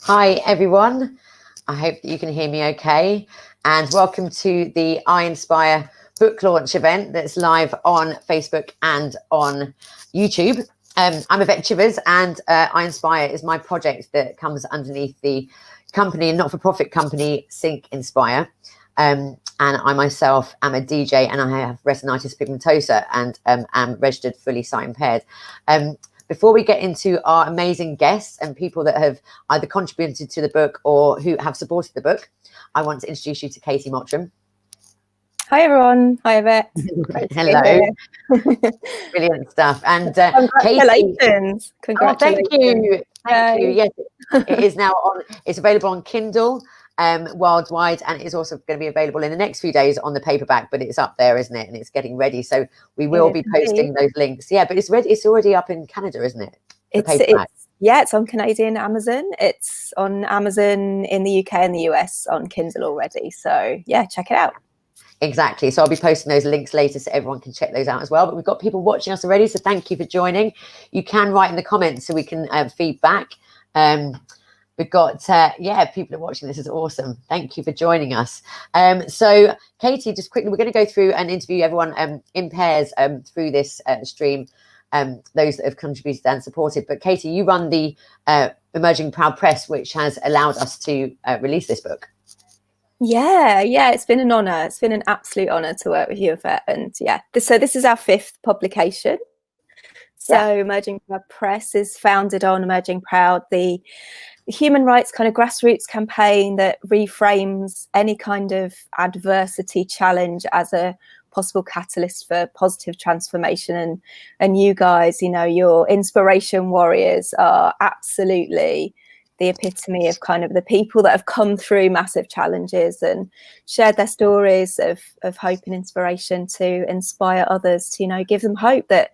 Hi, everyone. I hope that you can hear me okay. And welcome to the I Inspire book launch event that's live on Facebook and on YouTube. I'm Yvette Chivers, and I Inspire is my project that comes underneath the company, not-for-profit company, Sync Inspire. And I myself am a DJ, and I have retinitis pigmentosa and am registered fully sight impaired. Before we get into our amazing guests and people that have either contributed to the book or who have supported the book, I want to introduce you to Katie Motrum. Hi, everyone. Hi, Yvette. Hello. Brilliant stuff. And congratulations. Katie, thank you. Thank you. Yes, it is now on. It's available on Kindle worldwide, and it is also going to be available in the next few days on the paperback, but it's up there, isn't it? And it's getting ready, so we will be posting those links. Yeah, but it's ready. It's already up in Canada, isn't it? It's on Canadian Amazon. It's on Amazon in the UK and the US on Kindle already, so yeah, check it out. Exactly. So I'll be posting those links later so everyone can check those out as well. But we've got people watching us already, so thank you for joining. You can write in the comments so we can feedback. We've got, people are watching. This is awesome. Thank you for joining us. So, Katie, just quickly, we're going to go through and interview everyone in pairs through this stream, those that have contributed and supported. But, Katie, you run the Emerging Proud Press, which has allowed us to release this book. Yeah, it's been an honour. It's been an absolute honour to work with you, Yvette. And so this is our 5th publication. So Emerging Proud Press is founded on Emerging Proud, the human rights kind of grassroots campaign that reframes any kind of adversity challenge as a possible catalyst for positive transformation. And you guys, your inspiration warriors are absolutely the epitome of kind of the people that have come through massive challenges and shared their stories of hope and inspiration to inspire others to, give them hope that,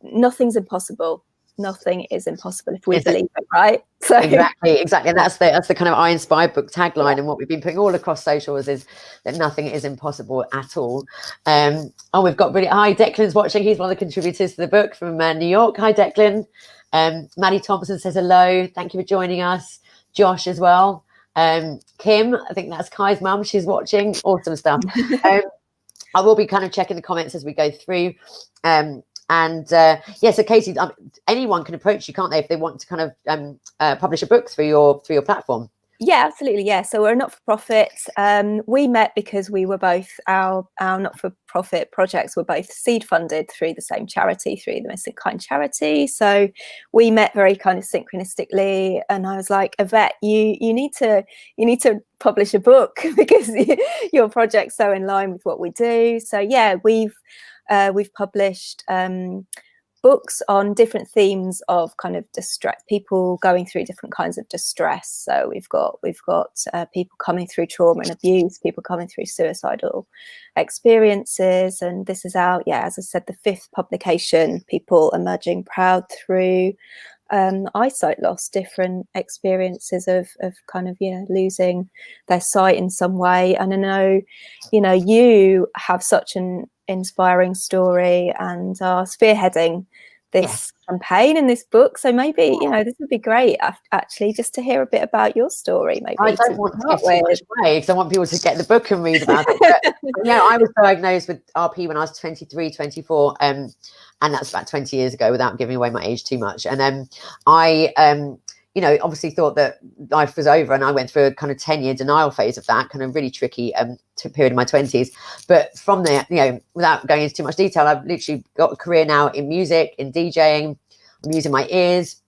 nothing's impossible. Nothing is impossible if we believe it, right? So exactly. And that's the kind of I Inspire book tagline, and what we've been putting all across socials is that nothing is impossible at all. We've got hi, Declan's watching. He's one of the contributors to the book from New York. Hi, Declan. Maddie Thompson says hello. Thank you for joining us. Josh as well. Kim, I think that's Kai's mum. She's watching. Awesome stuff. I will be kind of checking the comments as we go through. So Katie, anyone can approach you, can't they, if they want to kind of publish a book through your platform? Yeah, absolutely. Yeah. So we're a not-for-profit. We met because we were both our not-for-profit projects were both seed funded through the same charity, through the Missing Kind charity. So we met very kind of synchronistically, and I was like, Yvette, you need to publish a book because your project's so in line with what we do. So yeah, we've published books on different themes of kind of distress, people going through different kinds of distress. So we've got people coming through trauma and abuse, people coming through suicidal experiences, and this is our as I said, the 5th publication. People emerging proud through eyesight loss, different experiences of kind of losing their sight in some way. And I know you have such an inspiring story and are spearheading this campaign in this book, so maybe this would be great actually just to hear a bit about your story. Maybe I don't want to give too much away because I want people to get the book and read about it. But, I was diagnosed with RP when I was 23, 24, and that's about 20 years ago, without giving away my age too much. And I obviously thought that life was over, and I went through a kind of 10-year denial phase of that, kind of really tricky period in my 20s. But from there, without going into too much detail, I've literally got a career now in music, in DJing. I'm using my ears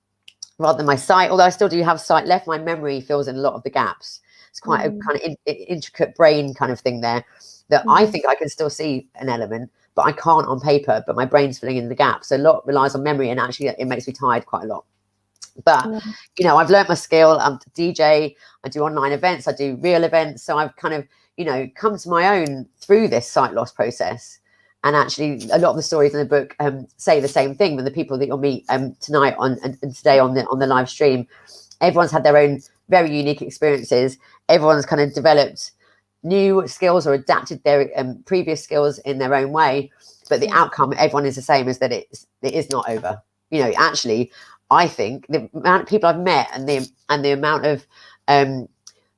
rather than my sight, although I still do have sight left. My memory fills in a lot of the gaps. It's quite a kind of intricate brain kind of thing there that I think I can still see an element, but I can't on paper. But my brain's filling in the gaps. So a lot relies on memory, and actually it makes me tired quite a lot. But I've learned my skill. I'm a DJ. I do online events. I do real events. So I've kind of come to my own through this sight loss process. And actually, a lot of the stories in the book say the same thing. With the people that you'll meet tonight and today on the live stream, everyone's had their own very unique experiences. Everyone's kind of developed new skills or adapted their previous skills in their own way. But the outcome, everyone is the same, is that it is not over. Actually, I think the amount of people I've met and the amount of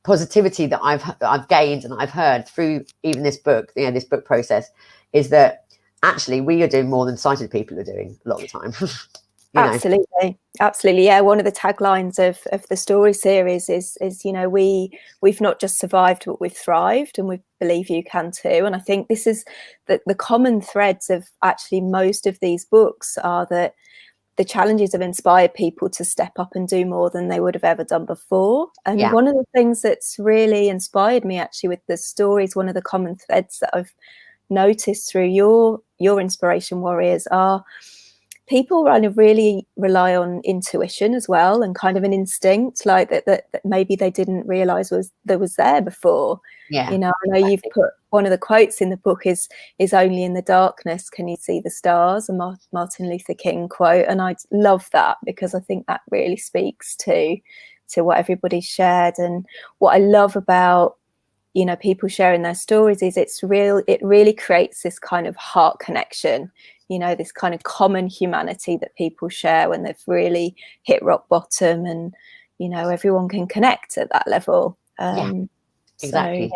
positivity that I've gained and I've heard through even this book, this book process, is that actually we are doing more than sighted people are doing a lot of the time. Absolutely. Yeah, one of the taglines of the story series is we've not just survived, but we've thrived, and we believe you can too. And I think this is the common threads of actually most of these books are that the challenges have inspired people to step up and do more than they would have ever done before. And one of the things that's really inspired me actually with the stories, one of the common threads that I've noticed through your inspiration warriors are people really rely on intuition as well, and kind of an instinct like that maybe they didn't realize was there before. I know you've put one of the quotes in the book is only in the darkness can you see the stars, a Martin Luther King quote, and I love that because I think that really speaks to what everybody's shared. And what I love about people sharing their stories is it really creates this kind of heart connection, this kind of common humanity that people share when they've really hit rock bottom, and everyone can connect at that level. Exactly.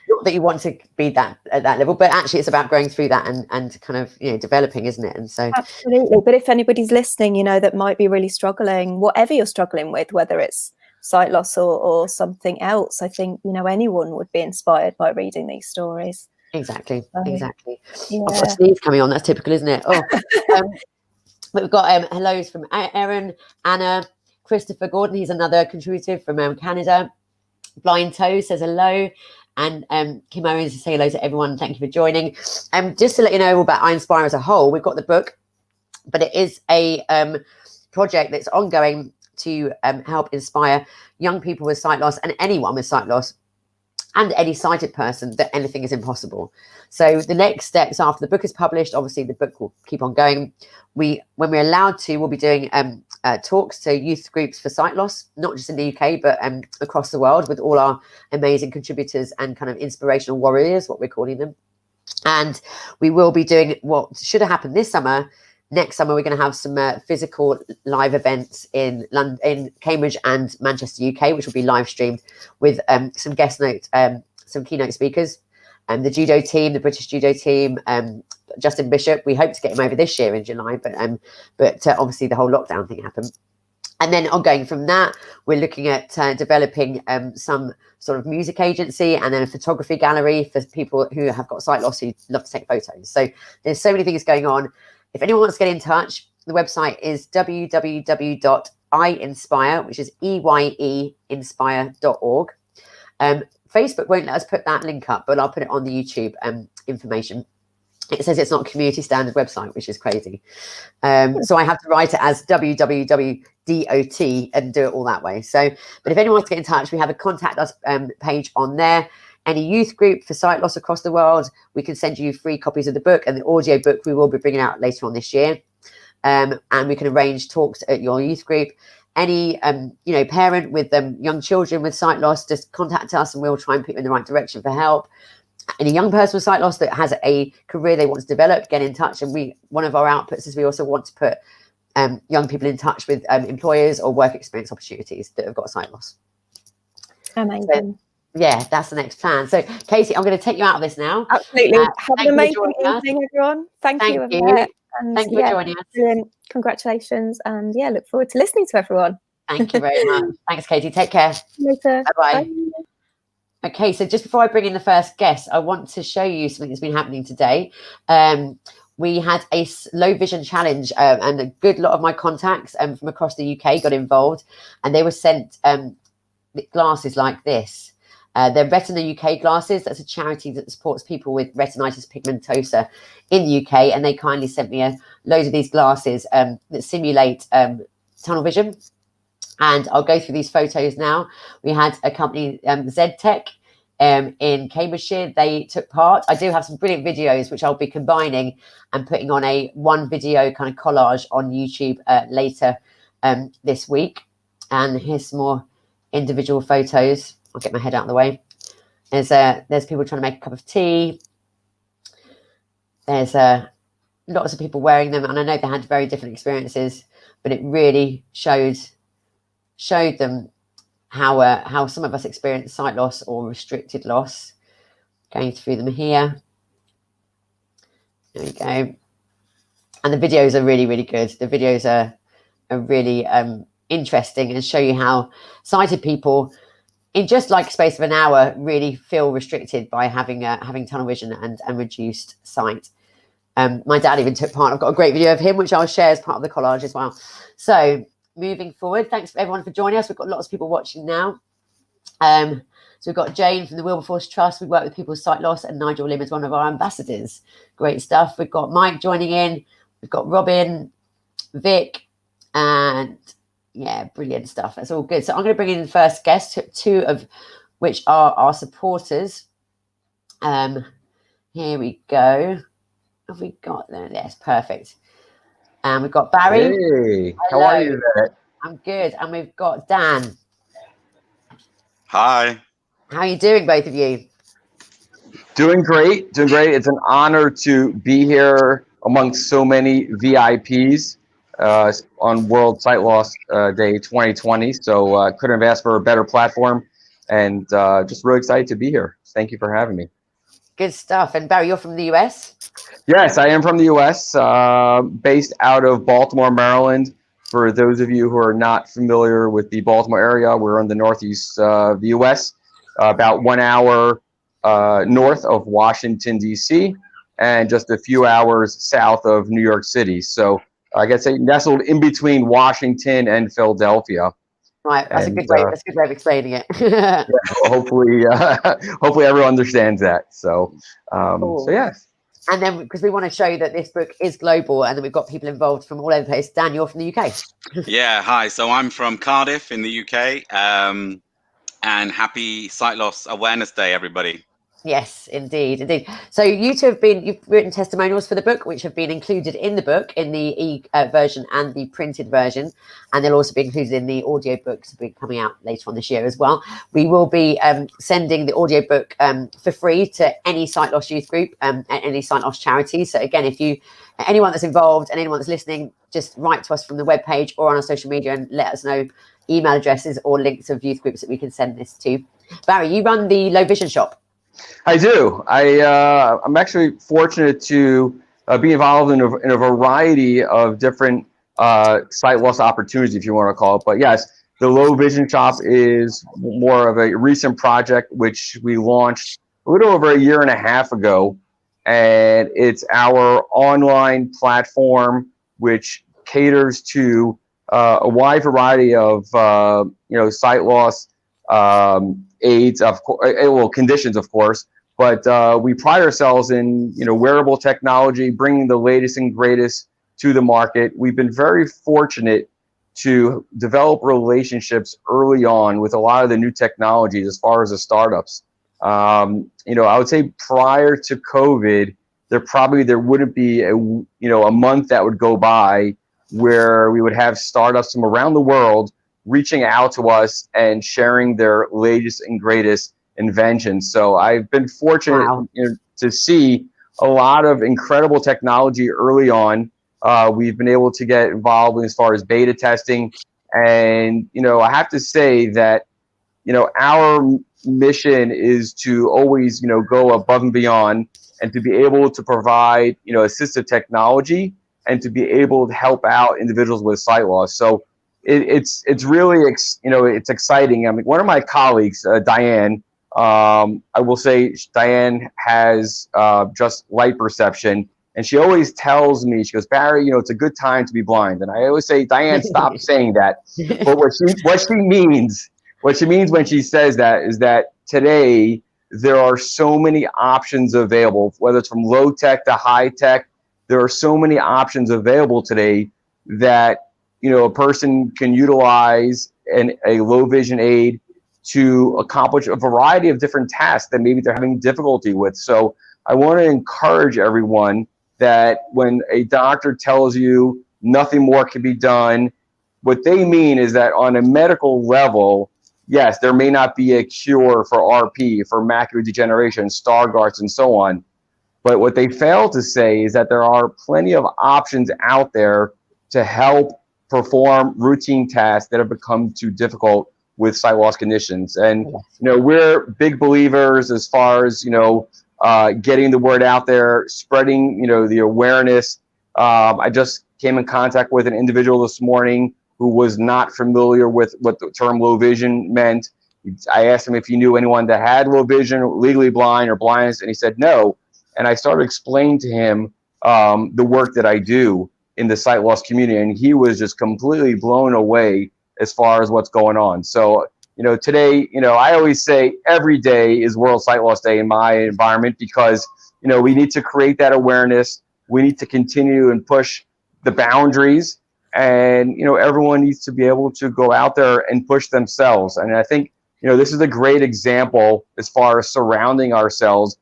Not that you want to be that at that level, but actually it's about going through that and kind of developing, isn't it? And so absolutely. But if anybody's listening that might be really struggling, whatever you're struggling with, whether it's sight loss or something else, I think anyone would be inspired by reading these stories. Exactly. Yeah. I've got a sneeze coming on. That's typical, isn't it? But we've got hellos from Erin, Anna, Christopher Gordon. He's another contributor from Canada. Blind Toe says hello, and Kim Owens says hello to everyone. Thank you for joining. Just to let you know about I Inspire as a whole, we've got the book, but it is a project that's ongoing to help inspire young people with sight loss and anyone with sight loss and any sighted person that anything is impossible. So the next steps after the book is published, obviously the book will keep on going. When we're allowed to, we'll be doing talks to youth groups for sight loss, not just in the UK, but across the world with all our amazing contributors and kind of inspirational warriors, what we're calling them. And we will be doing what should have happened this summer. Next summer, we're going to have some physical live events in London, in Cambridge and Manchester, UK, which will be live streamed with some some keynote speakers, the judo team, the British judo team, Justin Bishop. We hope to get him over this year in July, but obviously the whole lockdown thing happened. And then ongoing from that, we're looking at developing some sort of music agency and then a photography gallery for people who have got sight loss who love to take photos. So there's so many things going on. If anyone wants to get in touch, the website is www.iinspire, which is EYE-inspire.org. Facebook won't let us put that link up, but I'll put it on the YouTube information. It says it's not a community standard website, which is crazy. So I have to write it as www.dot and do it all that way. So, but if anyone wants to get in touch, we have a contact us page on there. Any youth group for sight loss across the world, we can send you free copies of the book, and the audio book we will be bringing out later on this year. And we can arrange talks at your youth group. Any parent with young children with sight loss, just contact us and we'll try and put you in the right direction for help. Any young person with sight loss that has a career they want to develop, get in touch. And one of our outputs is we also want to put young people in touch with employers or work experience opportunities that have got sight loss. Amazing. So, yeah, that's the next plan. So, Katie, I'm going to take you out of this now. Absolutely. Have an amazing evening, everyone. Thank you. And thank you for joining us. Brilliant. Congratulations. And look forward to listening to everyone. Thank you very much. Thanks, Katie. Take care. See you later. Bye-bye. Bye. Okay, so just before I bring in the first guest, I want to show you something that's been happening today. We had a low vision challenge, and a good lot of my contacts from across the UK got involved, and they were sent glasses like this. They're Retina UK glasses. That's a charity that supports people with retinitis pigmentosa in the UK, and they kindly sent me a load of these glasses that simulate tunnel vision. And I'll go through these photos now. We had a company, ZTech, in Cambridgeshire. They took part. I do have some brilliant videos, which I'll be combining and putting on one video kind of collage on YouTube later this week. And here's some more individual photos. I'll get my head out of the way. There's people trying to make a cup of tea. There's lots of people wearing them, and I know they had very different experiences, but it really showed them how some of us experience sight loss or restricted loss. Going through them here. There we go. And the videos are really, really good. The videos are really interesting and show you how sighted people, in just like a space of an hour, really feel restricted by having tunnel vision and reduced sight. My dad even took part. I've got a great video of him, which I'll share as part of the collage as well. So moving forward, thanks everyone for joining us. We've got lots of people watching now. So we've got Jane from the Wilberforce Trust. We work with people with sight loss, and Nigel Lim is one of our ambassadors. Great stuff. We've got Mike joining in. We've got Robin, Vic, and yeah, brilliant stuff. That's all good. So I'm going to bring in the first guest, two of which are our supporters. Here we go. Have we got there? Yes, perfect. And we've got Barry. Hey, hello. How are you today? I'm good. And we've got Dan. Hi. How are you doing, both of you? Doing great. It's an honor to be here amongst so many VIPs on World Sight Loss Day 2020. So couldn't have asked for a better platform, and just really excited to be here. Thank you for having me. Good stuff. And Barry, you're from the US? Yes, I am from the US, based out of Baltimore, Maryland. For those of you who are not familiar with the Baltimore area, we're in the northeast of the US, about 1 hour north of Washington, D.C., and just a few hours south of New York City. So I guess nestled in between Washington and Philadelphia. Right, that's a good way. That's a good way of explaining it. Yeah, hopefully everyone understands that. So, Cool. So yeah. And then, because we want to show that this book is global, and then we've got people involved from all over the place. Dan, you're from the UK. Yeah, hi. So I'm from Cardiff in the UK. And happy Sight Loss Awareness Day, everybody. Yes, indeed. So you've written testimonials for the book, which have been included in the book, in the version and the printed version, and they'll also be included in the audio books that will be coming out later on this year as well. We will be sending the audio book for free to any sight loss youth group and any sight loss charity. So again, if anyone that's involved and anyone that's listening, just write to us from the webpage or on our social media and let us know email addresses or links of youth groups that we can send this to. Barry, you run the low vision shop. I do. I'm actually fortunate to be involved in a variety of different sight loss opportunities, if you want to call it. But yes, the Low Vision Shop is more of a recent project, which we launched a little over a year and a half ago. And it's our online platform, which caters to a wide variety of sight loss aids, of course, conditions, of course, but we pride ourselves in wearable technology, bringing the latest and greatest to the market. We've been very fortunate to develop relationships early on with a lot of the new technologies as far as the startups. I would say prior to COVID, there wouldn't be a month that would go by where we would have startups from around the world reaching out to us and sharing their latest and greatest inventions. So I've been fortunate to see a lot of incredible technology early on. We've been able to get involved as far as beta testing. And, I have to say that, our mission is to always, go above and beyond and to be able to provide, assistive technology and to be able to help out individuals with sight loss. So it's really, it's exciting. I mean, one of my colleagues, Diane, I will say Diane has just light perception. And she always tells me, she goes, Barry, it's a good time to be blind. And I always say, Diane, stop saying that. But what she means when she says that is that today there are so many options available, whether it's from low tech to high tech. There are so many options available today that a person can utilize a low vision aid to accomplish a variety of different tasks that maybe they're having difficulty with. So I want to encourage everyone that when a doctor tells you nothing more can be done, what they mean is that on a medical level, yes, there may not be a cure for RP, for macular degeneration, Stargardt's, and so on. But what they fail to say is that there are plenty of options out there to help perform routine tasks that have become too difficult with sight loss conditions. And, we're big believers as far as, getting the word out there, spreading, the awareness. I just came in contact with an individual this morning who was not familiar with what the term low vision meant. I asked him if he knew anyone that had low vision, legally blind or blindness, and he said no. And I started explaining to him the work that I do in the sight loss community, and he was just completely blown away as far as what's going on. So, today, I always say every day is World Sight Loss Day in my environment because, we need to create that awareness. We need to continue and push the boundaries, and, everyone needs to be able to go out there and push themselves. And I think, this is a great example as far as surrounding ourselves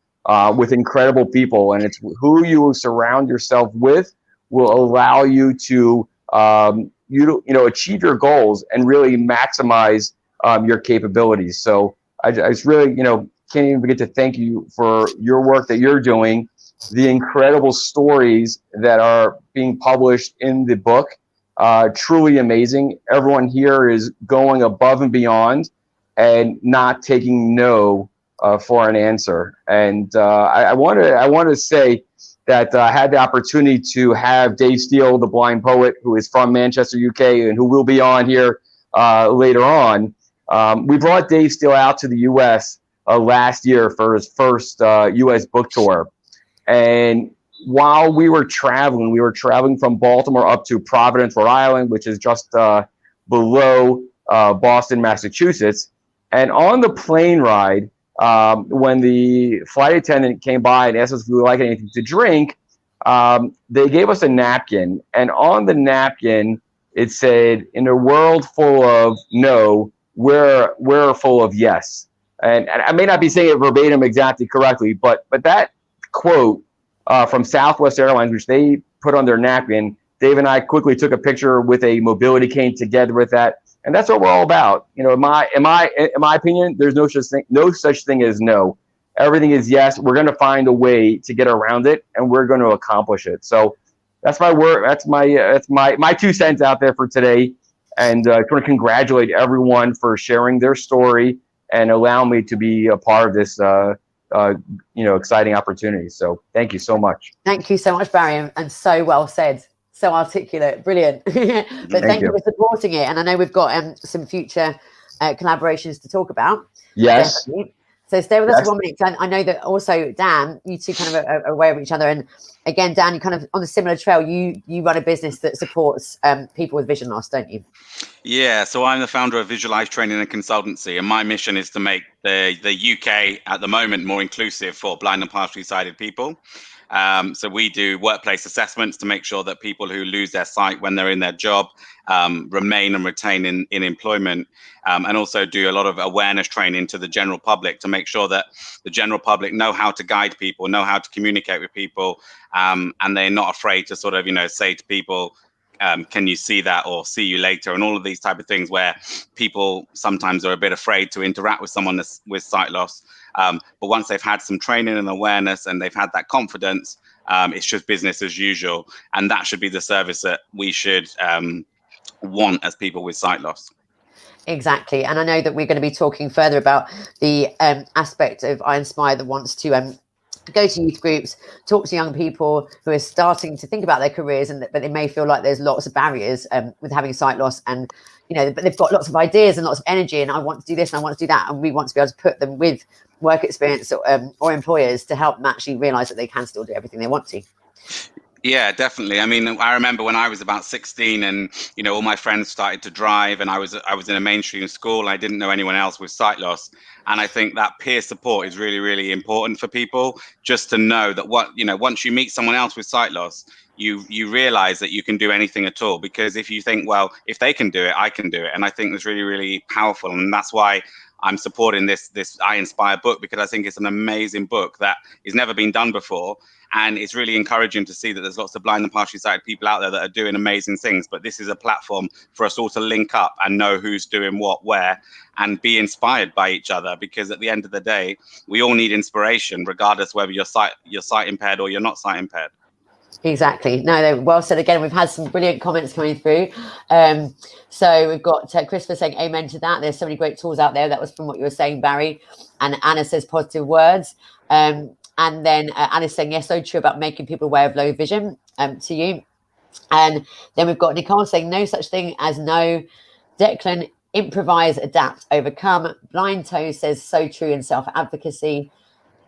with incredible people, and it's who you surround yourself with will allow you to achieve your goals and really maximize your capabilities. So I just really can't even forget to thank you for your work that you're doing, the incredible stories that are being published in the book. Truly amazing. Everyone here is going above and beyond and not taking no for an answer. And I want to say that I had the opportunity to have Dave Steele, the blind poet, who is from Manchester, UK, and who will be on here later on. We brought Dave Steele out to the US last year for his first US book tour. And while we were traveling from Baltimore up to Providence, Rhode Island, which is just below Boston, Massachusetts. And on the plane ride, when the flight attendant came by and asked us if we would like anything to drink, they gave us a napkin. And on the napkin, it said, "In a world full of no, we're full of yes." And I may not be saying it verbatim exactly correctly, but that quote from Southwest Airlines, which they put on their napkin, Dave and I quickly took a picture with a mobility cane together with that. And that's what we're all about. In my opinion, there's no such thing as no. Everything is yes. We're going to find a way to get around it, and we're going to accomplish it. So that's my word. That's my 2 cents out there for today. And I want to congratulate everyone for sharing their story and allow me to be a part of this, exciting opportunity. So thank you so much. Thank you so much, Barry, and so well said. So articulate, brilliant. But thank you for supporting it. And I know we've got some future collaborations to talk about. Yes. Definitely. So stay with us for 1 minute. And I know that also, Dan, you two kind of are aware of each other. And again, Dan, you kind of on a similar trail. You run a business that supports people with vision loss, don't you? Yeah. So I'm the founder of Visualize Training and Consultancy, and my mission is to make the UK at the moment more inclusive for blind and partially sighted people. So we do workplace assessments to make sure that people who lose their sight when they're in their job remain and retain in employment, and also do a lot of awareness training to the general public to make sure that the general public know how to guide people, know how to communicate with people, and they're not afraid to sort of, say to people, can you see that, or see you later, and all of these type of things where people sometimes are a bit afraid to interact with someone with sight loss. But once they've had some training and awareness and they've had that confidence, it's just business as usual. And that should be the service that we should want as people with sight loss. Exactly. And I know that we're going to be talking further about the aspect of I Inspire that wants to go to youth groups, talk to young people who are starting to think about their careers, but they may feel like there's lots of barriers with having sight loss, and but they've got lots of ideas and lots of energy, and I want to do this and I want to do that, and we want to be able to put them with work experience or employers to help them actually realize that they can still do everything they want to. Yeah, definitely. I mean, I remember when I was about 16 and, all my friends started to drive, and I was in a mainstream school. I didn't know anyone else with sight loss. And I think that peer support is really, really important for people, just to know that once you meet someone else with sight loss, you realize that you can do anything at all. Because if you think, well, if they can do it, I can do it. And I think that's really, really powerful. And that's why I'm supporting this I Inspire book because I think it's an amazing book that has never been done before. And it's really encouraging to see that there's lots of blind and partially sighted people out there that are doing amazing things. But this is a platform for us all to link up and know who's doing what, where, and be inspired by each other. Because at the end of the day, we all need inspiration, regardless whether you're sight impaired or you're not sight impaired. Exactly. No, well said again. We've had some brilliant comments coming through. So we've got Christopher saying amen to that. There's so many great tools out there. That was from what you were saying, Barry. And Anna says positive words. And then Anna's saying, yes, so true about making people aware of low vision to you. And then we've got Nicole saying no such thing as no. Declan, improvise, adapt, overcome. Blind Toe says so true in self-advocacy.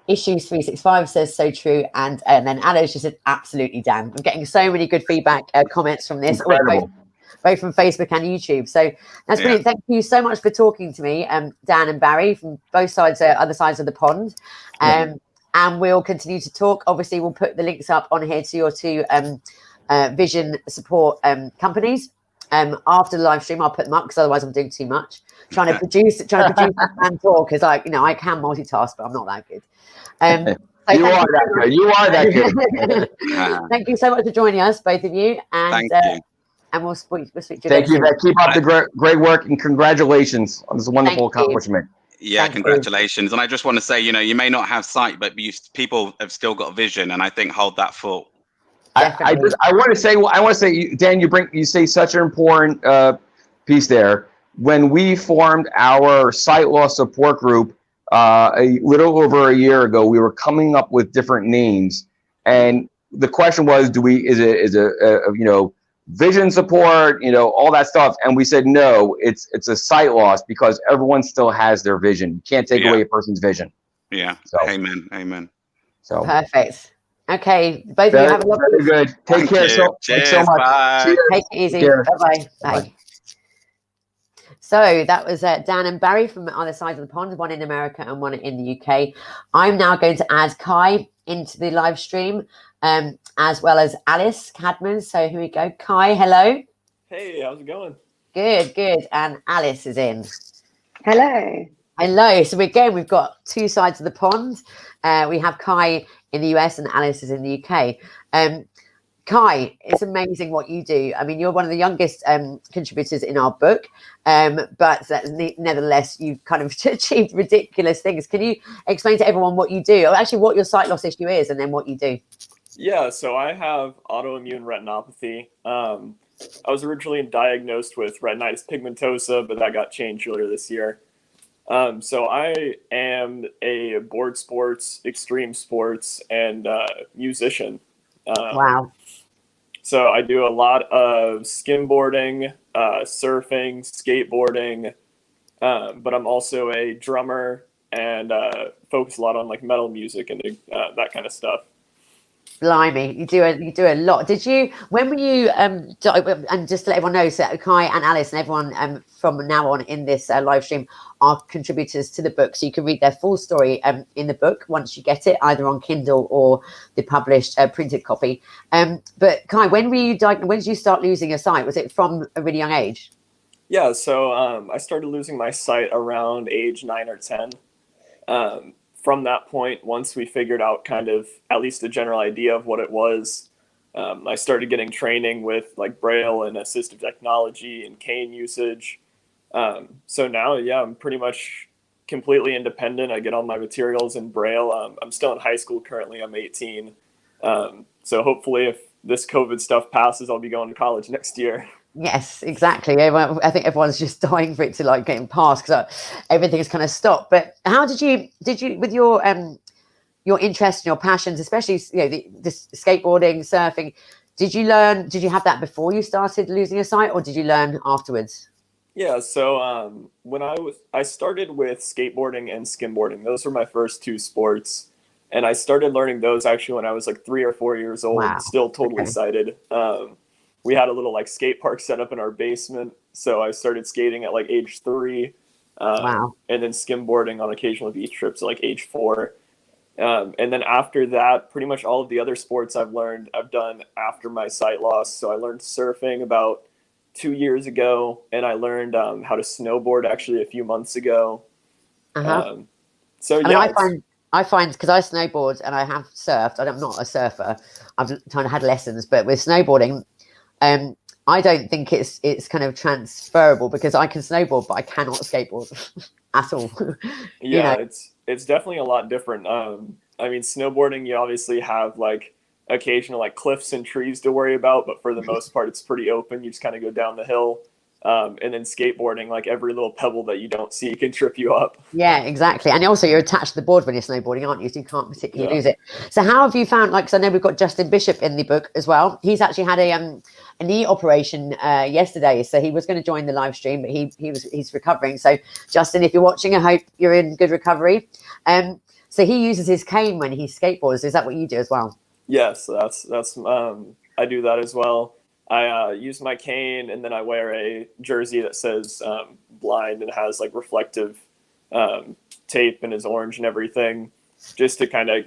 Issues 365 says so true. And then Anna just said, absolutely, Dan. I'm getting so many good feedback comments from this, both from Facebook and YouTube. So that's brilliant. Thank you so much for talking to me, Dan and Barry, from both sides, other sides of the pond. And we'll continue to talk. Obviously, we'll put the links up on here to your two vision support companies. After the live stream, I'll put them up because otherwise I'm doing too much. Trying to produce and talk because, like, I can multitask, but I'm not that good. So you are that good. Thank you so much for joining us, both of you. And thank you. And we'll speak to you. Thank you. Keep up the great work and congratulations on this wonderful accomplishment. Yeah, congratulations. And I just want to say, you may not have sight, but people have still got vision, and I think hold that fort. I want to say, Dan, you say such an important piece there. When we formed our sight loss support group a little over a year ago, we were coming up with different names, and the question was, is it vision support, all that stuff, and we said no, it's a sight loss because everyone still has their vision. You can't take away a person's vision. Yeah. So, amen. So perfect. Okay, both of you have a lovely. Very good. Take care. Cheers. So much. Bye. Cheers. Take it easy. Bye-bye. Bye. So that was Dan and Barry from either side of the pond, one in America and one in the UK. I'm now going to add Kai into the live stream, as well as Alice Cadman. So here we go. Kai, hello. Hey, how's it going? Good. And Alice is in. Hello. So we've got two sides of the pond. We have Kai in the US and Alice is in the UK. Kai, it's amazing what you do. I mean, you're one of the youngest contributors in our book, but nevertheless, you've kind of achieved ridiculous things. Can you explain to everyone what you do, or actually what your sight loss issue is, and then what you do? Yeah, so I have autoimmune retinopathy. I was originally diagnosed with retinitis pigmentosa, but that got changed earlier this year. So I am a board sports, extreme sports, and musician. Wow. So I do a lot of skimboarding, surfing, skateboarding, but I'm also a drummer and focus a lot on like metal music and that kind of stuff. Blimey, you do a lot. Did you, when were you, and just to let everyone know, so Kai and Alice and everyone from now on in this live stream are contributors to the book, so you can read their full story in the book once you get it, either on Kindle or the published printed copy. But Kai, when were you when did you start losing your sight? Was it from a really young age? Yeah, so I started losing my sight around age 9 or 10. From that point, once we figured out kind of at least a general idea of what it was, I started getting training with like Braille and assistive technology and cane usage. So now, I'm pretty much completely independent. I get all my materials in Braille. I'm still in high school currently. I'm 18. So hopefully if this COVID stuff passes, I'll be going to college next year. Yes, exactly. I think everyone's just dying for it to like getting past because everything's kind of stopped. But how did you with your interest and your passions, especially the skateboarding, surfing? Did you have that before you started losing your sight, or did you learn afterwards? Yeah, so when I started with skateboarding and skimboarding. Those were my first two sports, and I started learning those actually when I was like 3 or 4 years old. Wow. Still totally sighted. We had a little like skate park set up in our basement, so I started skating at like age 3. Wow. And then skimboarding on occasional beach trips at like age 4. And then after that, pretty much all of the other sports I've done after my sight loss. So I learned surfing about 2 years ago, and I learned how to snowboard actually a few months ago. So I yeah, mean, I find because I snowboard and I have surfed. I'm not a surfer. I've kind of had lessons, but with snowboarding, I don't think it's kind of transferable because I can snowboard, but I cannot skateboard at all. yeah, it's definitely a lot different. I mean, snowboarding, you obviously have like occasional like cliffs and trees to worry about, but for the most part, it's pretty open. You just kind of go down the hill. And then skateboarding, like every little pebble that you don't see can trip you up. Yeah, exactly. And also you're attached to the board when you're snowboarding, aren't you? So you can't particularly lose it. So how have you found, like, because I know we've got Justin Bishop in the book as well. He's actually had a knee operation yesterday. So he was going to join the live stream, but he's recovering. So Justin, if you're watching, I hope you're in good recovery. So he uses his cane when he skateboards. Is that what you do as well? Yes, that's I do that as well. I use my cane, and then I wear a jersey that says blind and has like reflective tape and is orange and everything, just to kind of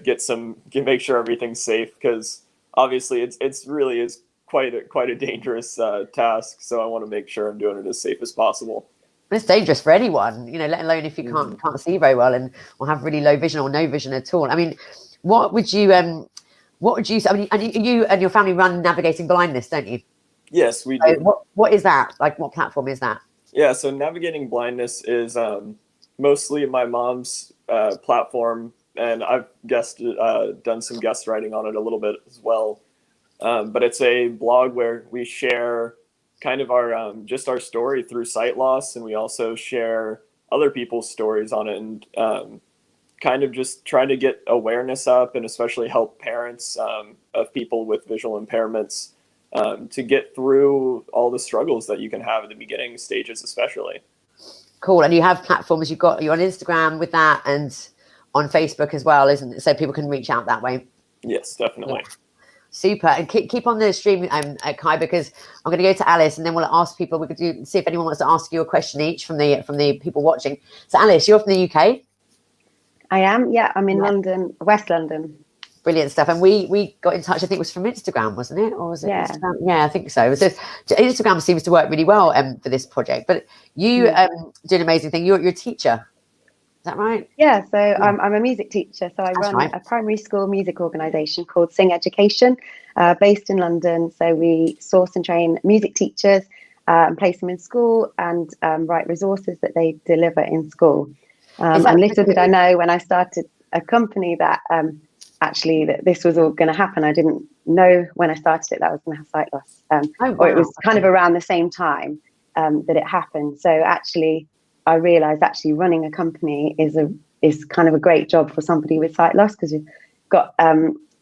make sure everything's safe, because obviously it's really is quite a dangerous task. So I want to make sure I'm doing it as safe as possible. It's dangerous for anyone, let alone if you can't see very well and or have really low vision or no vision at all. I mean, what would you say? I mean, and you and your family run Navigating Blindness, don't you? Yes, we do. So what is that? Like, what platform is that? Yeah, so Navigating Blindness is mostly my mom's platform, and I've done some guest writing on it a little bit as well. But it's a blog where we share kind of our just our story through sight loss, and we also share other people's stories on it, and kind of just try to get awareness up, and especially help parents of people with visual impairments to get through all the struggles that you can have at the beginning stages, especially. Cool. And you have platforms. You're on Instagram with that, and on Facebook as well, isn't it? So people can reach out that way. Yes, definitely. Yeah. Super. And keep on the stream, Kai, because I'm going to go to Alice, and then we'll ask people. We could see if anyone wants to ask you a question each from the people watching. So Alice, you're from the UK. I am. Yeah, I'm in London, West London. Brilliant stuff. And we got in touch, I think it was from Instagram, wasn't it? Or was it Instagram? Yeah, I think so. So Instagram seems to work really well for this project. But you do an amazing thing. You're a teacher. Is that right? Yeah, so I'm a music teacher. So I run a primary school music organisation called Sing Education, based in London. So we source and train music teachers and place them in school, and write resources that they deliver in school. And little did I know when I started a company that actually that this was all going to happen. I didn't know when I started it that I was going to have sight loss, or it was kind of around the same time that it happened. So actually, I realised running a company is kind of a great job for somebody with sight loss, because you've got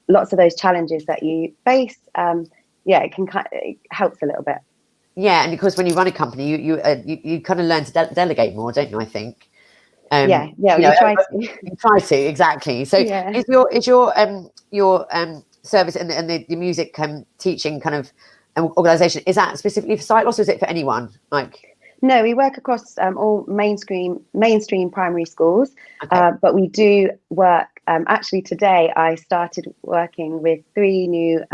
lots of those challenges that you face. It helps a little bit. Yeah, and because when you run a company, you kind of learn to delegate more, don't you? I think. You try to. You try to, exactly. So is your service and the music teaching kind of organisation, is that specifically for sight loss, or is it for anyone? Like, no, we work across all mainstream primary schools, but we do work. Actually, today I started working with 3 new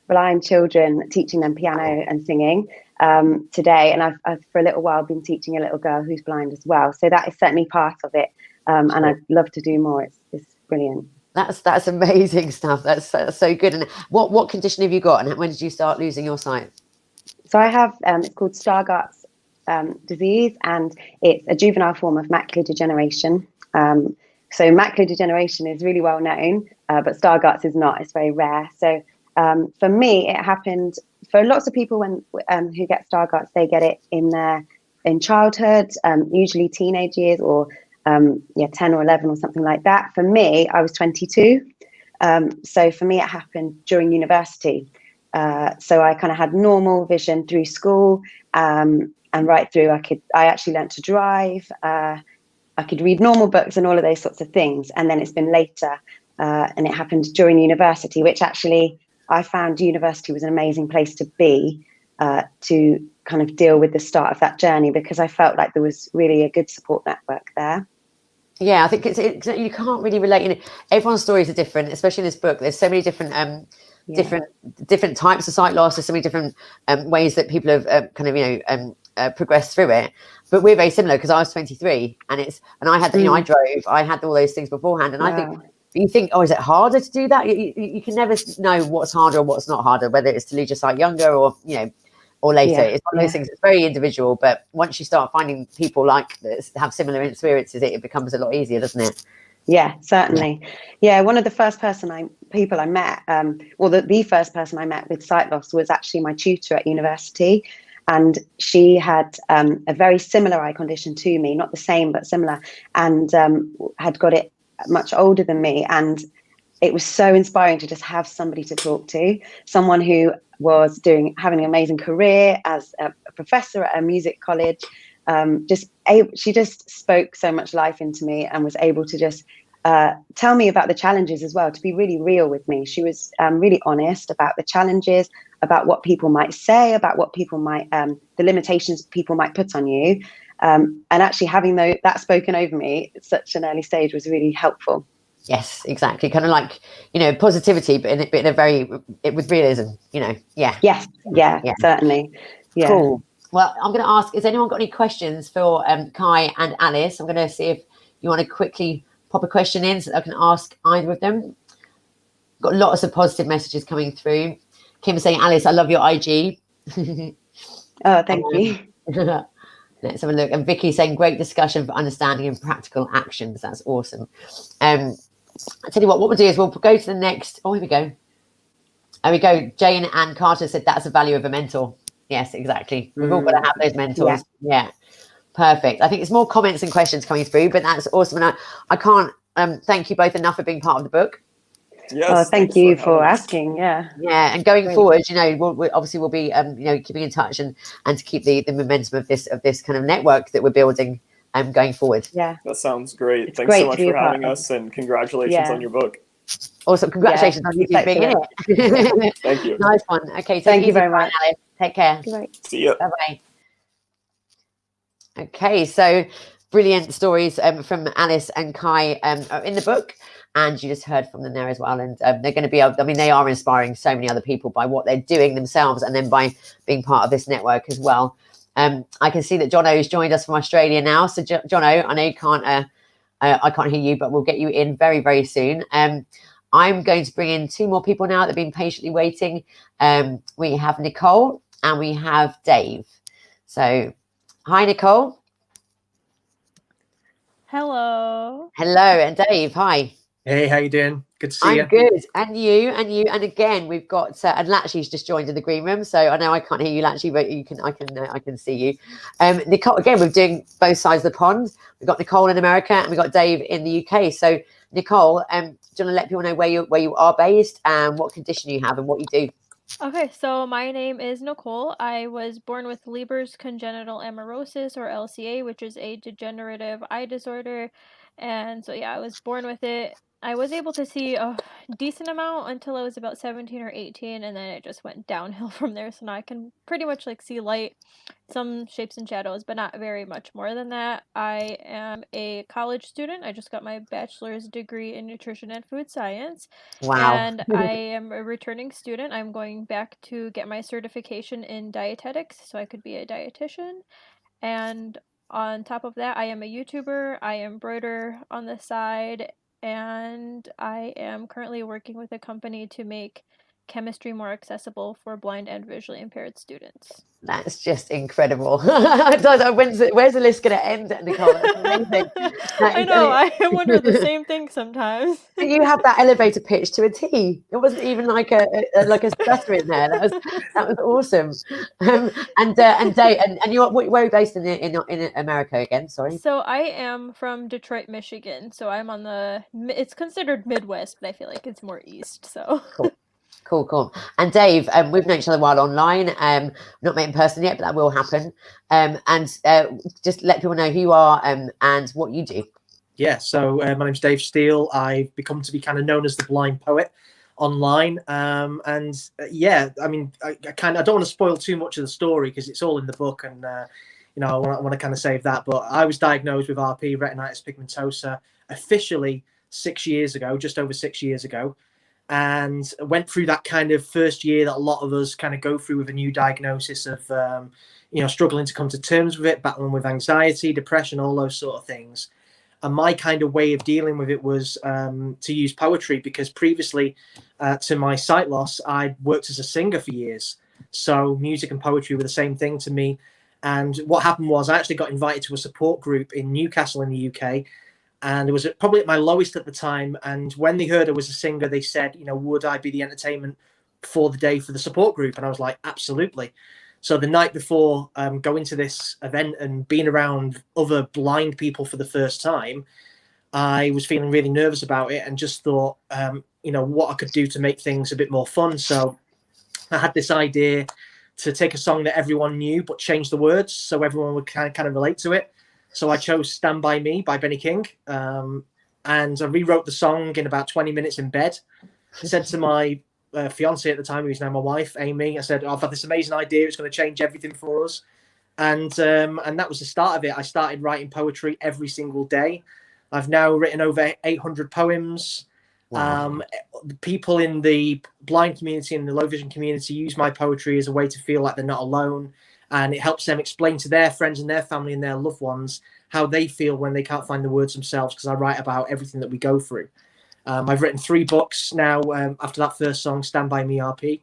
blind children, teaching them piano and singing today, and I've for a little while been teaching a little girl who's blind as well. So that is certainly part of it, and I'd love to do more. It's brilliant. That's amazing stuff. That's so good. And what condition have you got, and when did you start losing your sight? So I have it's called Stargardt's disease, and it's a juvenile form of macular degeneration. So macular degeneration is really well known, but Stargardt's is not. It's very rare. So for me, it happened. For lots of people who get Stargardt's, they get it in childhood, usually teenage years, or 10 or 11 or something like that. For me, I was 22. So for me, it happened during university. So I kind of had normal vision through school, and right through. I actually learnt to drive. I could read normal books and all of those sorts of things. And then it's been later, and it happened during university, which actually I found university was an amazing place to be, to kind of deal with the start of that journey, because I felt like there was really a good support network there. Yeah, I think you can't really relate. Everyone's stories are different, especially in this book. There's so many different different types of sight loss. There's so many different ways that people have progressed through it. but we're very similar because I was 23 and I had, I drove, I had all those things beforehand. And I think, you think, oh, is it harder to do that? You can never know what's harder or what's not harder, whether it's to lose your sight younger or, or later. It's one of those things. It's very individual, but once you start finding people like this, have similar experiences, it becomes a lot easier, doesn't it? Yeah, certainly. Yeah, one of the first people I met, the first person I met with sight loss was actually my tutor at university. And she had a very similar eye condition to me, not the same, but similar, and had got it much older than me. And it was so inspiring to just have somebody to talk to, someone who was having an amazing career as a professor at a music college. She just spoke so much life into me and was able to just tell me about the challenges as well, to be really real with me. She was really honest about the challenges, about what people might say, about what people might, the limitations people might put on you. And actually having that spoken over me at such an early stage was really helpful. Yes, exactly. Kind of like, positivity, but in a very, with realism, yeah. Yes, yeah, certainly. Yeah. Cool. Well, I'm going to ask, has anyone got any questions for Kai and Alice? I'm going to see if you want to quickly pop a question in so that I can ask either of them. Got lots of positive messages coming through. Kim saying, Alice, I love your IG. Oh, thank you. Let's have a look. And Vicky saying, great discussion for understanding and practical actions. That's awesome. I tell you what we'll do is we'll go to the next. Oh, here we go. There we go. Jane and Carter said that's the value of a mentor. Yes, exactly. We've all got to have those mentors. Yeah. Perfect. I think it's more comments and questions coming through, but that's awesome. And I can't thank you both enough for being part of the book. Yes, thank you for asking. Yeah. And going forward, we'll be keeping in touch and to keep the momentum of this kind of network that we're building going forward. Yeah, that sounds great. Thanks so much for having us, and congratulations on your book. Awesome. Congratulations on you being in it. Thank you. Nice one. Okay, thank you very much. Alice. Take care. See you. Bye-bye. Okay, so brilliant stories from Alice and Kai are in the book, and you just heard from them there as well. And they're going to be they are inspiring so many other people by what they're doing themselves, and then by being part of this network as well. I can see that Jono has joined us from Australia now. So Jono, I know you can't, I can't hear you, but we'll get you in very, very soon. I'm going to bring in 2 more people now that have been patiently waiting. We have Nicole and we have Dave. So, hi, Nicole. Hello. Hello, and Dave, hi. Hey, how you doing? Good to see you. I'm good. And you. And again, we've got, and Latchy's just joined in the green room. So I know I can't hear you, Latchy, but I can see you. Nicole, again, we're doing both sides of the pond. We've got Nicole in America and we've got Dave in the UK. So Nicole, do you want to let people know where you are based and what condition you have and what you do? Okay, so my name is Nicole. I was born with Leber's congenital amaurosis, or LCA, which is a degenerative eye disorder. And so, I was born with it. I was able to see a decent amount until I was about 17 or 18, and then it just went downhill from there. So now I can pretty much see light, some shapes and shadows, but not very much more than that. I am a college student. I just got my bachelor's degree in nutrition and food science. Wow. And I am a returning student. I'm going back to get my certification in dietetics so I could be a dietitian. And on top of that, I am a YouTuber. I embroider on the side. And I am currently working with a company to make chemistry more accessible for blind and visually impaired students. That's just incredible. Where's the list going to end, Nicole? That's amazing. I know. I wonder the same thing sometimes. You have that elevator pitch to a T. It wasn't even like a stutter in there. That was awesome. And Dave, and you where are you based in America again? Sorry. So I am from Detroit, Michigan. So I'm on it's considered Midwest, but I feel like it's more east. So. Cool. And Dave, we've known each other a while online. Not met in person yet, but that will happen. And just let people know who you are and what you do. Yeah, so my name's Dave Steele. I've become to be kind of known as the blind poet online. I don't want to spoil too much of the story because it's all in the book, and I want to kind of save that. But I was diagnosed with RP, retinitis pigmentosa, officially 6 years ago, just over 6 years ago. And went through that kind of first year that a lot of us kind of go through with a new diagnosis of, struggling to come to terms with it, battling with anxiety, depression, all those sort of things. And my kind of way of dealing with it was to use poetry, because previously to my sight loss, I'd worked as a singer for years. So music and poetry were the same thing to me. And what happened was I actually got invited to a support group in Newcastle in the UK. And it was probably at my lowest at the time. And when they heard I was a singer, they said, would I be the entertainment for the day for the support group? And I was like, absolutely. So the night before going to this event and being around other blind people for the first time, I was feeling really nervous about it and just thought, what I could do to make things a bit more fun. So I had this idea to take a song that everyone knew, but change the words so everyone would kind of relate to it. So I chose Stand By Me by Benny King. And I rewrote the song in about 20 minutes in bed. I said to my fiance at the time, who's now my wife, Amy, I said, I've had this amazing idea. It's going to change everything for us. And that was the start of it. I started writing poetry every single day. I've now written over 800 poems. Wow. People in the blind community and the low vision community use my poetry as a way to feel like they're not alone. And it helps them explain to their friends and their family and their loved ones how they feel when they can't find the words themselves, because I write about everything that we go through. I've written 3 books now after that first song, Stand By Me RP,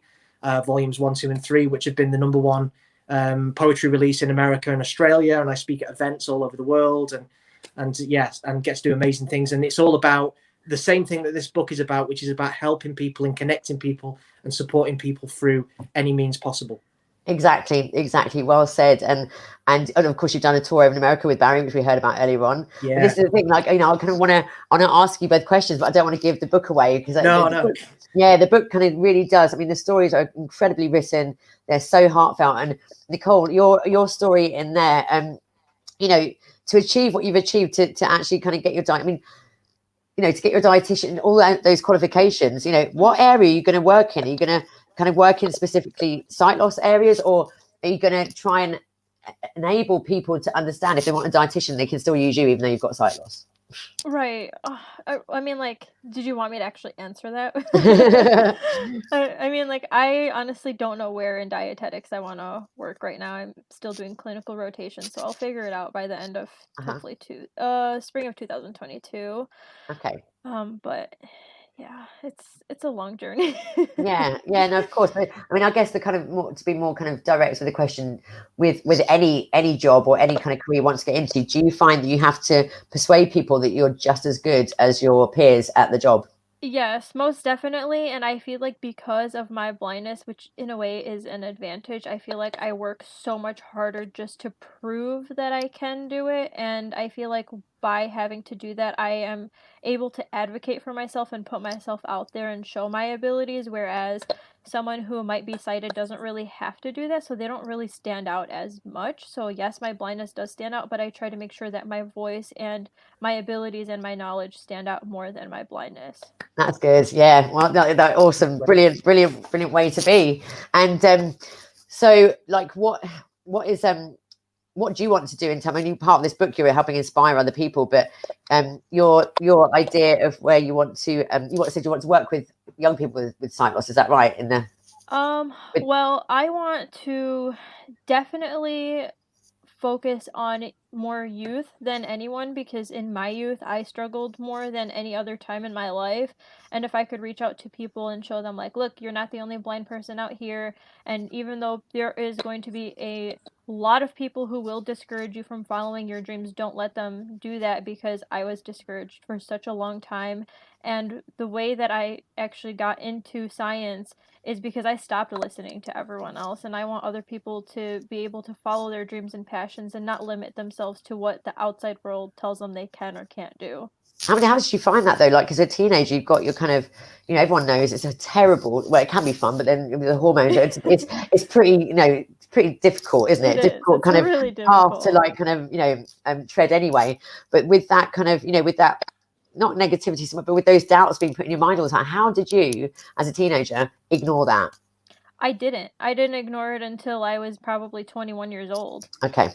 volumes 1, 2, and 3, which have been the #1 poetry release in America and Australia. And I speak at events all over the world and get to do amazing things. And it's all about the same thing that this book is about, which is about helping people and connecting people and supporting people through any means possible. Exactly. Well said. And of course, you've done a tour over in America with Barry, which we heard about earlier on. Yeah. But this is the thing, I kind of want to ask you both questions, but I don't want to give the book away because the book kind of really does. I mean, the stories are incredibly written. They're so heartfelt. And Nicole, your story in there, to achieve what you've achieved, to actually kind of get your diet. I mean, to get your dietitian, all those qualifications, what area are you going to work in? Are you going to kind of work in specifically sight loss areas, or are you going to try and enable people to understand if they want a dietitian, they can still use you even though you've got sight loss? Right. I mean, like, did you want me to actually answer that? I mean, like, I honestly don't know where in dietetics I want to work right now. I'm still doing clinical rotation, so I'll figure it out by the end of hopefully spring of 2022. Okay. But yeah, it's a long journey. yeah, no, of course. I mean, I guess to be more kind of direct with the question, with any job or any kind of career you want to get into, do you find that you have to persuade people that you're just as good as your peers at the job? Yes, most definitely. And I feel like because of my blindness, which in a way is an advantage, I feel like I work so much harder just to prove that I can do it. And I feel like by having to do that, I am able to advocate for myself and put myself out there and show my abilities. Whereas someone who might be sighted doesn't really have to do that. So they don't really stand out as much. So yes, my blindness does stand out, but I try to make sure that my voice and my abilities and my knowledge stand out more than my blindness. That's good. Yeah. Well, that awesome, brilliant way to be. And so, like, what do you want to do in time? I mean, part of this book, you're helping inspire other people, but your idea of where you want to you want to work with young people with sight loss, is that right? Well, I want to definitely focus on more youth than anyone, because in my youth I struggled more than any other time in my life. And if I could reach out to people and show them, like, look, you're not the only blind person out here, and even though there is going to be a lot of people who will discourage you from following your dreams, don't let them do that, because I was discouraged for such a long time. And the way that I actually got into science is because I stopped listening to everyone else, and I want other people to be able to follow their dreams and passions and not limit themselves to what the outside world tells them they can or can't do. How did you find that though? Like, as a teenager, you've got your kind of, everyone knows it's a terrible, well, it can be fun, but then with the hormones, it's pretty, it's pretty difficult, isn't it? Difficult, kind of really path to like kind of, tread anyway. But with that kind of, with that, not negativity, but with those doubts being put in your mind all the time, how did you, as a teenager, ignore that? I didn't ignore it until I was probably 21 years old. Okay.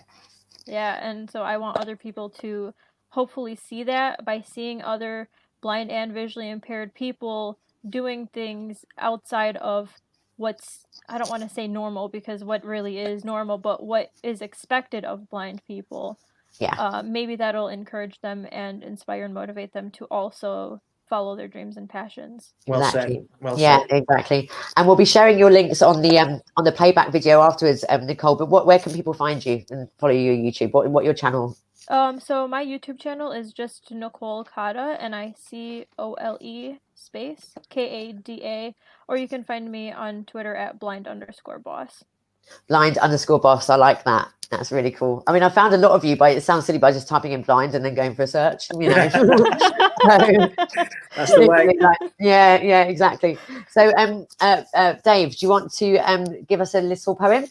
Yeah, and so I want other people to hopefully see that by seeing other blind and visually impaired people doing things outside of what's, I don't want to say normal, because what really is normal, but what is expected of blind people. Yeah. Maybe that'll encourage them and inspire and motivate them to also follow their dreams and passions. Well Exactly. said. Well Yeah, said. exactly. And we'll be sharing your links on the playback video afterwards, Nicole. But where can people find you and follow you on YouTube? What your channel? So my YouTube channel is just Nicole Kada, NICOLE space KADA, or you can find me on Twitter at blind_boss. Blind_boss. I like that. That's really cool. I mean, I found a lot of you it sounds silly by just typing in blind and then going for a search, you know. That's the way. Yeah, exactly. So, Dave, do you want to give us a little poem?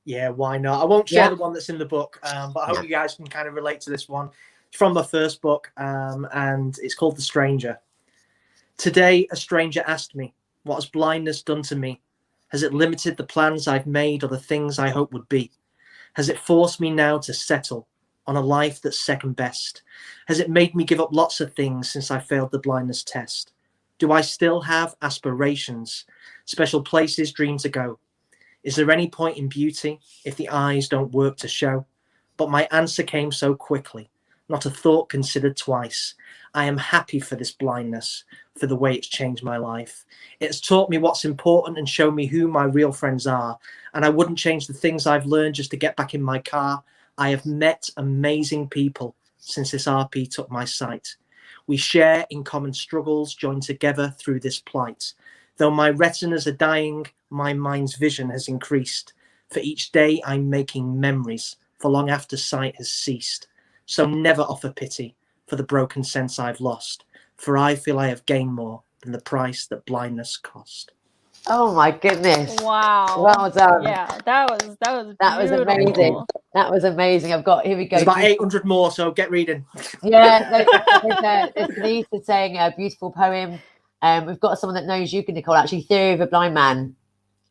Yeah, why not? I won't share the one that's in the book, but I hope you guys can kind of relate to this one. It's from my first book, and it's called The Stranger. Today, a stranger asked me, what has blindness done to me? Has it limited the plans I've made or the things I hope would be? Has it forced me now to settle on a life that's second best? Has it made me give up lots of things since I failed the blindness test? Do I still have aspirations, special places, dream to go? Is there any point in beauty if the eyes don't work to show? But my answer came so quickly, not a thought considered twice. I am happy for this blindness, for the way it's changed my life. It's taught me what's important and shown me who my real friends are. And I wouldn't change the things I've learned just to get back in my car. I have met amazing people since this RP took my sight. We share in common struggles, joined together through this plight. Though my retinas are dying, my mind's vision has increased. For each day I'm making memories, for long after sight has ceased. So never offer pity for the broken sense I've lost, for I feel I have gained more than the price that blindness cost. Oh my goodness! Wow! Well done. Yeah, that was amazing. That was amazing. I've got, here we go. There's about 800 more, so get reading. Yeah, there's Denise saying a beautiful poem. We've got someone that knows you, Nicole. Actually, Theory of a Blind Man.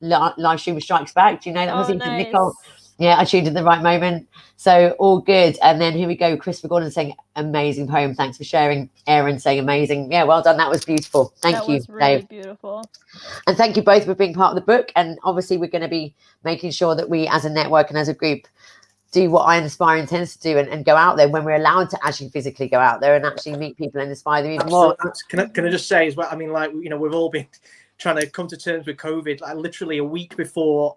Live stream strikes back. Do you know that was nice. Nicole? Yeah, I tuned in the right moment. So all good. And then here we go. Christopher Gordon saying amazing poem. Thanks for sharing. Aaron saying amazing. Yeah, well done. That was beautiful. Thank you, was really Dave. Beautiful. And thank you both for being part of the book. And obviously, we're going to be making sure that we, as a network and as a group, do what I Inspire intends to do and go out there when we're allowed to actually physically go out there and actually meet people and inspire them even more. Can I just say as well? I mean, like, you know, we've all been trying to come to terms with COVID. Like, literally a week before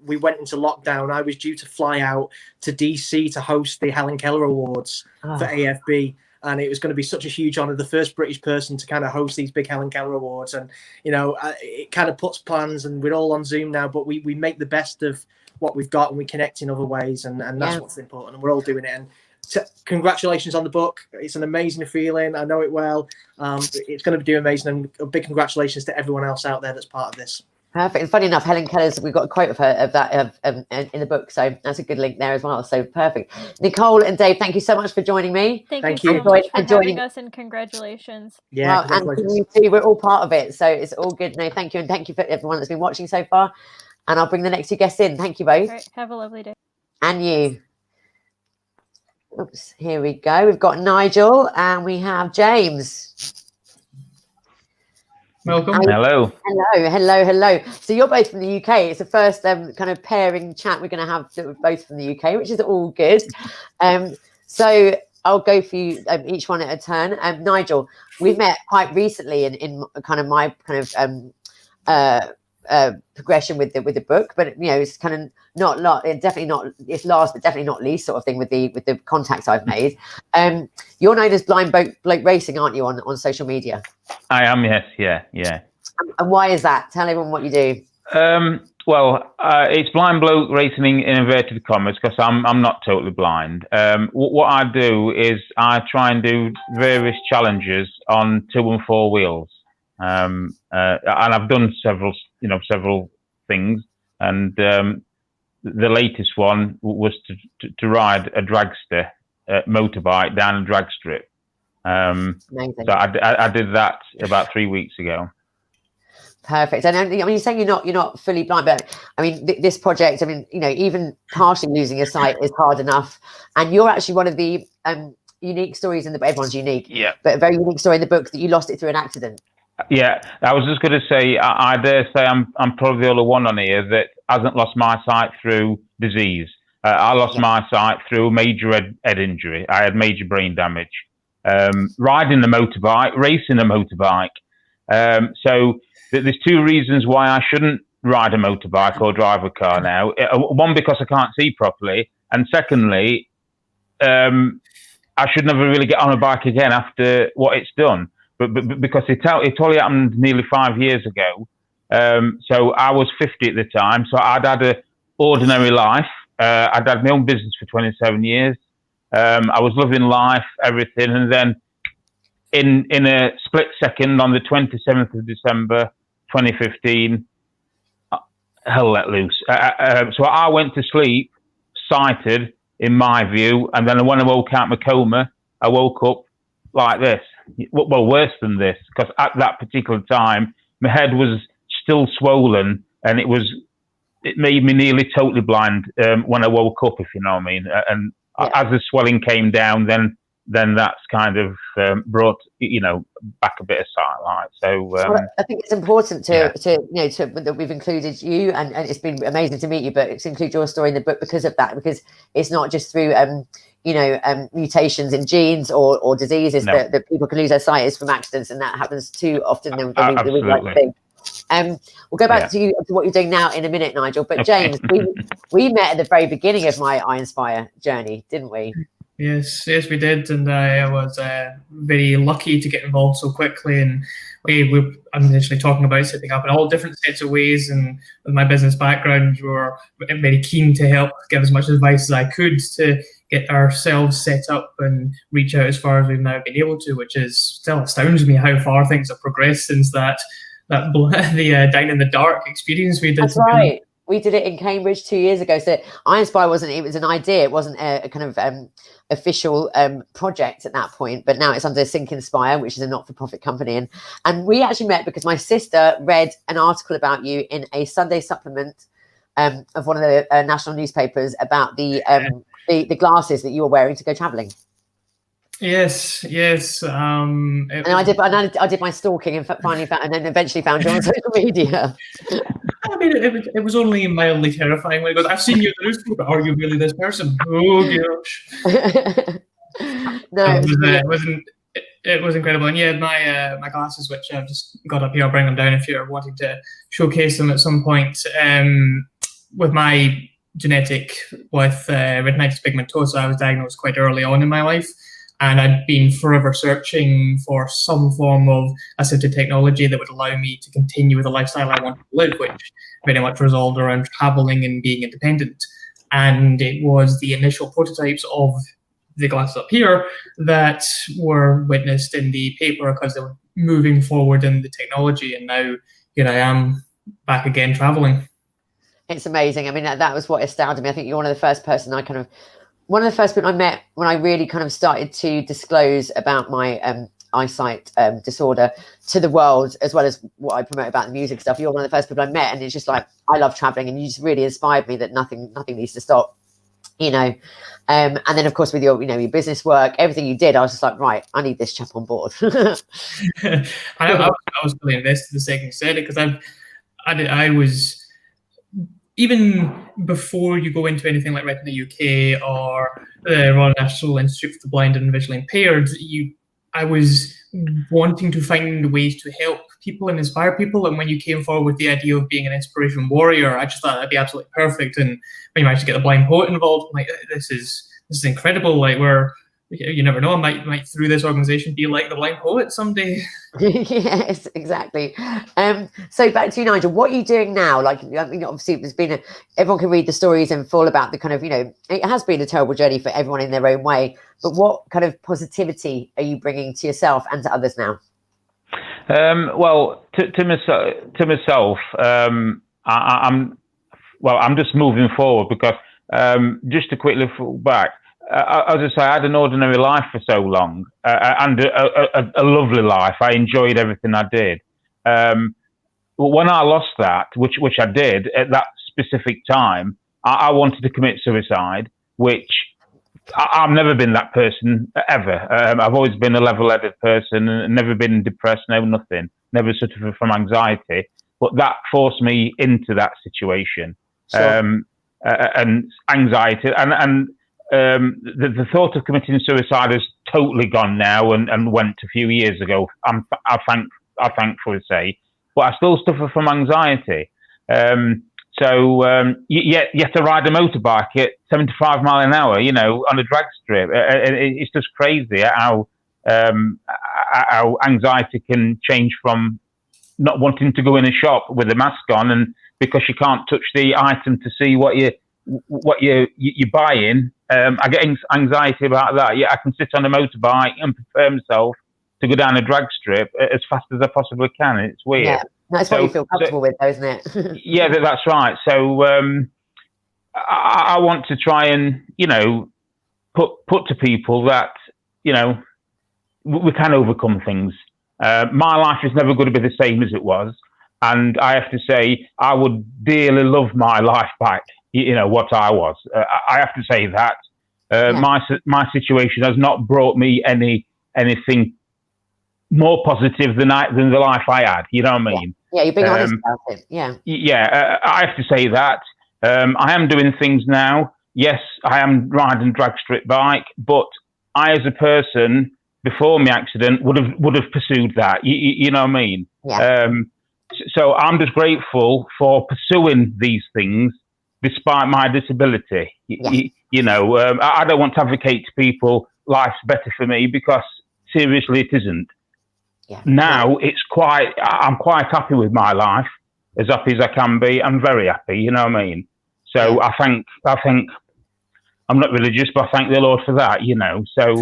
we went into lockdown, I was due to fly out to DC to host the Helen Keller Awards for AFB. And it was going to be such a huge honor, the first British person to kind of host these big Helen Keller Awards. And, you know, it kind of puts plans, and we're all on Zoom now, but we make the best of what we've got and we connect in other ways. And that's what's important. And we're all doing it. And congratulations on the book. It's an amazing feeling. I know it well. It's going to do amazing. And a big congratulations to everyone else out there that's part of this. Perfect. And funny enough, Helen Keller's, we've got a quote of her of that in the book, so that's a good link there as well. So perfect. Nicole and Dave, thank you so much for joining me. Thank you so much for having us, and congratulations. Yeah, well, and you too. We're all part of it, so it's all good. No, thank you, and thank you for everyone that's been watching so far. And I'll bring the next two guests in. Thank you both. All right, have a lovely day. And you. Oops, here we go. We've got Nigel and we have James. Welcome. Hello. So you're both from the UK. It's the first kind of pairing chat we're going to have both from the UK, which is all good. So I'll go for you each one at a turn. Nigel, we met quite recently in kind of my kind of progression with the book, but you know, it's kind of definitely not it's last but definitely not least sort of thing with the contacts I've made. You're known as Blind Bloke Racing, aren't you, on social media? I am, yes. Yeah. And why is that? Tell everyone what you do. Well, it's Blind Bloke Racing in inverted commas, because I'm not totally blind. What I do is I try and do various challenges on 2 and 4 wheels. And I've done several things, and the latest one was to ride a dragster motorbike down a drag strip. Amazing. So I did that about 3 weeks ago. Perfect. And I mean, you're saying you're not fully blind, but I mean, this project, I mean, you know, even partially losing your sight is hard enough. And you're actually one of the unique stories in the book. Everyone's unique, yeah, but a very unique story in the book that you lost it through an accident. Yeah, I was just going to say, I dare say I'm probably the only one on here that hasn't lost my sight through disease. I lost my sight through a major head injury. I had major brain damage. Riding the motorbike, racing a motorbike. So there's two reasons why I shouldn't ride a motorbike or drive a car now. One, because I can't see properly, and secondly, I should never really get on a bike again after what it's done. But because it only happened nearly 5 years ago. So I was 50 at the time. So I'd had an ordinary life. I'd had my own business for 27 years. I was living life, everything. And then in a split second, on the 27th of December, 2015, hell let loose. So I went to sleep, sighted, in my view. And then when I woke out of my coma, I woke up like this. Well, worse than this, because at that particular time, my head was still swollen, and it made me nearly totally blind when I woke up, if you know what I mean. And as the swelling came down, then that's kind of brought back a bit of sight. So I think it's important that we've included you, and it's been amazing to meet you, but to include your story in the book because of that, because it's not just through mutations in genes or diseases that people can lose their sight. Is from accidents, and that happens too often than we like to think. We'll go back to what you're doing now in a minute, Nigel. But James, we met at the very beginning of my I Inspire journey, didn't we? Yes, we did, and I was very lucky to get involved so quickly. And I'm initially talking about setting up in all different sets of ways, and with my business background, we were very keen to help give as much advice as I could to get ourselves set up and reach out as far as we've now been able to, which still astounds me how far things have progressed since the Down in the Dark experience we did. That's right. We did it in Cambridge 2 years ago. So I Inspire was an idea. It wasn't a kind of official project at that point, but now it's under Think Inspire, which is a not-for-profit company. And we actually met because my sister read an article about you in a Sunday supplement of one of the national newspapers about the glasses that you were wearing to go traveling. Yes. And I did my stalking and finally found, and then eventually found you on social media. I mean, it was only mildly terrifying when he goes, "I've seen you in the newspaper. Are you really this person?" Oh gosh. No, it was incredible. And yeah, my glasses, which I've just got up here, I'll bring them down if you're wanting to showcase them at some point. With my genetic with retinitis pigmentosa, I was diagnosed quite early on in my life. And I'd been forever searching for some form of assisted technology that would allow me to continue with the lifestyle I wanted to live, which very much resolved around traveling and being independent. And it was the initial prototypes of the glasses up here that were witnessed in the paper because they were moving forward in the technology. And now here I am back again traveling. It's amazing. I mean, that was what astounded me. I think you're one of the first people I met when I really kind of started to disclose about my eyesight disorder to the world, as well as what I promote about the music stuff. You're one of the first people I met, and it's just like, I love traveling, and you just really inspired me that nothing needs to stop, and then of course with your business work, everything you did, I was just like, right, I need this chap on board. I was really invested the second you said it, because I was, even before you go into anything like Retina UK or the Royal National Institute for the Blind and Visually Impaired, I was wanting to find ways to help people and inspire people. And when you came forward with the idea of being an inspiration warrior, I just thought that'd be absolutely perfect. And when you managed to get the blind poet involved, I'm like, this is incredible. Like, you never know, I might through this organization be like the blind poet someday. Yes, exactly. So back to you, Nigel. What are you doing now? Like, I mean, obviously, everyone can read the stories and full about the kind of, it has been a terrible journey for everyone in their own way. But what kind of positivity are you bringing to yourself and to others now? Well, to myself, I'm just moving forward because just to quickly fall back. As I say, I had an ordinary life for so long, and a lovely life. I enjoyed everything I did. When I lost that, which I did at that specific time, I wanted to commit suicide, which I've never been that person ever. I've always been a level-headed person and never been depressed, no nothing. never suffered from anxiety, but that forced me into that situation. Sure. And anxiety and the thought of committing suicide has totally gone now and went a few years ago. I thankfully say, but I still suffer from anxiety. You have to ride a motorbike at 75 miles an hour, you know, on a drag strip. It's just crazy how anxiety can change from not wanting to go in a shop with a mask on, and because you can't touch the item to see what you're buying. I get anxiety about that. Yeah, I can sit on a motorbike and prepare myself to go down a drag strip as fast as I possibly can. It's weird. Yeah, that's what you feel comfortable with, though, isn't it? Yeah, that's right. So I want to try and, you know, put to people that, you know, we can overcome things. My life is never going to be the same as it was. And I have to say, I would dearly love my life back, you know, what I was. I have to say that. My situation has not brought me anything more positive than the life I had. You know what I mean? Yeah, you're being honest about it. Yeah. Yeah, I have to say that. I am doing things now. Yes, I am riding drag strip bike, but I, as a person, before my accident, would have pursued that. You know what I mean? Yeah. So I'm just grateful for pursuing these things despite my disability. You know, I don't want to advocate to people life's better for me, because seriously, it isn't. Yeah. Now I'm quite happy with my life, as happy as I can be. I'm very happy. You know what I mean? So I think I'm not religious, but I thank the Lord for that. You know. So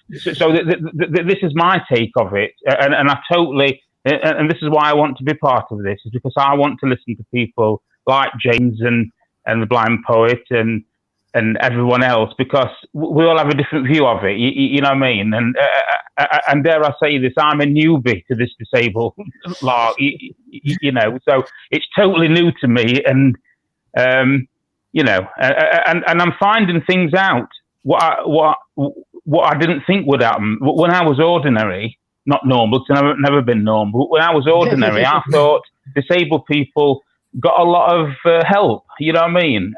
this is my take of it, and I totally. And this is why I want to be part of this, is because I want to listen to people like James and the Blind Poet and everyone else, because we all have a different view of it. You know what I mean? And dare I say this, I'm a newbie to this disabled law. You know, so it's totally new to me, and you know, and I'm finding things out what I didn't think would happen when I was ordinary. Not normal, because I've never been normal. But when I was ordinary, I thought disabled people got a lot of help. You know what I mean?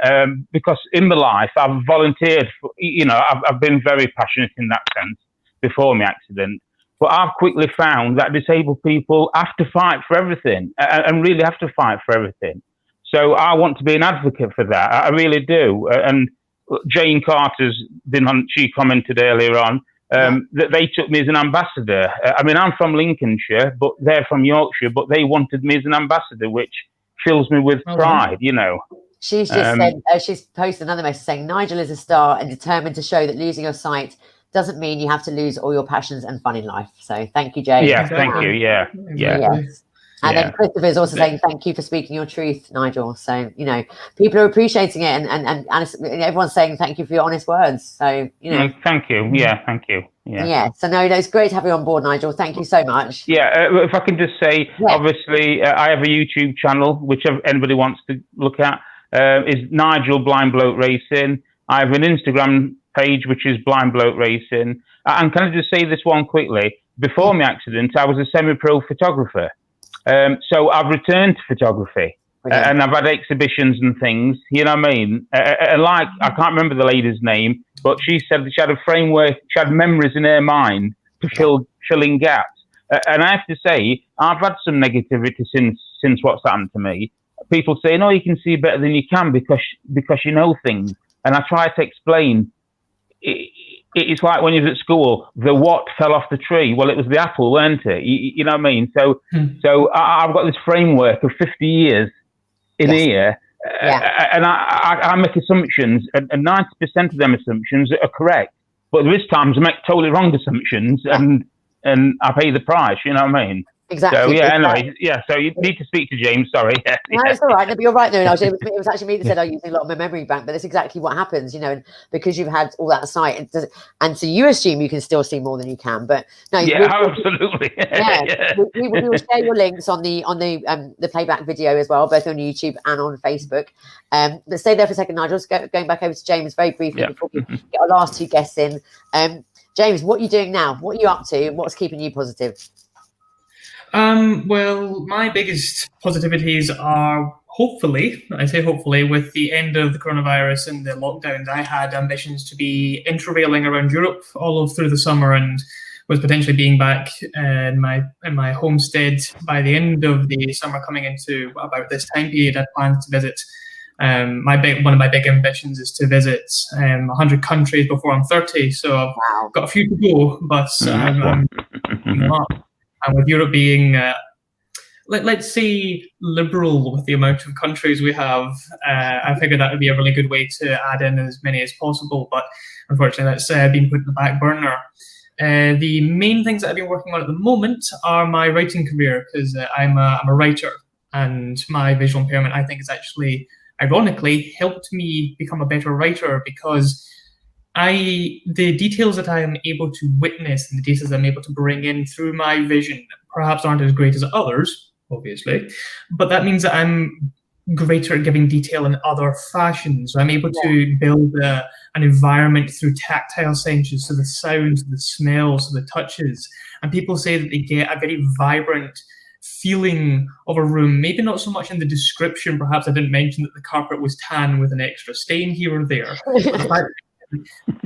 Because in my life, I've volunteered. You know, I've been very passionate in that sense before my accident. But I've quickly found that disabled people have to fight for everything, and really have to fight for everything. So I want to be an advocate for that. I really do. And Jane Carter's been on. She commented earlier on. That they took me as an ambassador. I mean, I'm from Lincolnshire, but they're from Yorkshire, but they wanted me as an ambassador, which fills me with pride, you know. She's just said, she's posted another message saying, Nigel is a star and determined to show that losing your sight doesn't mean you have to lose all your passions and fun in life. So thank you, Jane. Yeah, thank you. Yeah. Yes. And then Christopher is also saying, thank you for speaking your truth, Nigel. So, you know, people are appreciating it, and everyone's saying thank you for your honest words. So, you know. Thank you. Yeah, thank you. Yeah. So, no, it's great to have you on board, Nigel. Thank you so much. Yeah, if I can just say, obviously, I have a YouTube channel, which anybody wants to look at, is Nigel Blind Bloke Racing. I have an Instagram page, which is Blind Bloke Racing. And can I just say this one quickly? Before my accident, I was a semi-pro photographer. So I've returned to photography, and I've had exhibitions and things, you know what I mean? Like, I can't remember the lady's name, but she said that she had a framework, she had memories in her mind to fill in gaps. And I have to say, I've had some negativity since what's happened to me. People say, no, you can see better than you can because you know things. And I try to explain, it's like when you're at school, the what fell off the tree? Well, it was the apple, weren't it? You know what I mean? So I've got this framework of 50 years in here, and I make assumptions, and 90% of them assumptions are correct. But there is times I make totally wrong assumptions, and I pay the price, you know what I mean? Exactly. So, anyway, so you need to speak to James, sorry. No, it's all right. No, but you're right, though. It was actually me that said, I'm using a lot of my memory bank, but that's exactly what happens, you know, and because you've had all that sight, and so you assume you can still see more than you can, but no. Absolutely. We will share your links on the playback video as well, both on YouTube and on Facebook. But stay there for a second, Nigel. Just going back over to James very briefly before we get our last two guests in. James, what are you doing now? What are you up to? What's keeping you positive? Well, my biggest positivities are hopefully, I say hopefully, with the end of the coronavirus and the lockdowns, I had ambitions to be interrailing around Europe all through the summer, and was potentially being back in my homestead by the end of the summer, coming into about this time period. I planned to visit. One of my big ambitions is to visit 100 countries before I'm 30. So I've got a few to go, but I'm and with Europe being, let's say, liberal with the amount of countries we have, I figured that would be a really good way to add in as many as possible. But unfortunately, that's been put in the back burner. The main things that I've been working on at the moment are my writing career, because I'm a writer, and my visual impairment, I think, has actually, ironically, helped me become a better writer, because the details that I am able to witness and the details I'm able to bring in through my vision perhaps aren't as great as others, obviously, but that means that I'm greater at giving detail in other fashions. So I'm able to build an environment through tactile senses, so the sounds, the smells, the touches, and people say that they get a very vibrant feeling of a room, maybe not so much in the description. Perhaps I didn't mention that the carpet was tan with an extra stain here or there, but the fact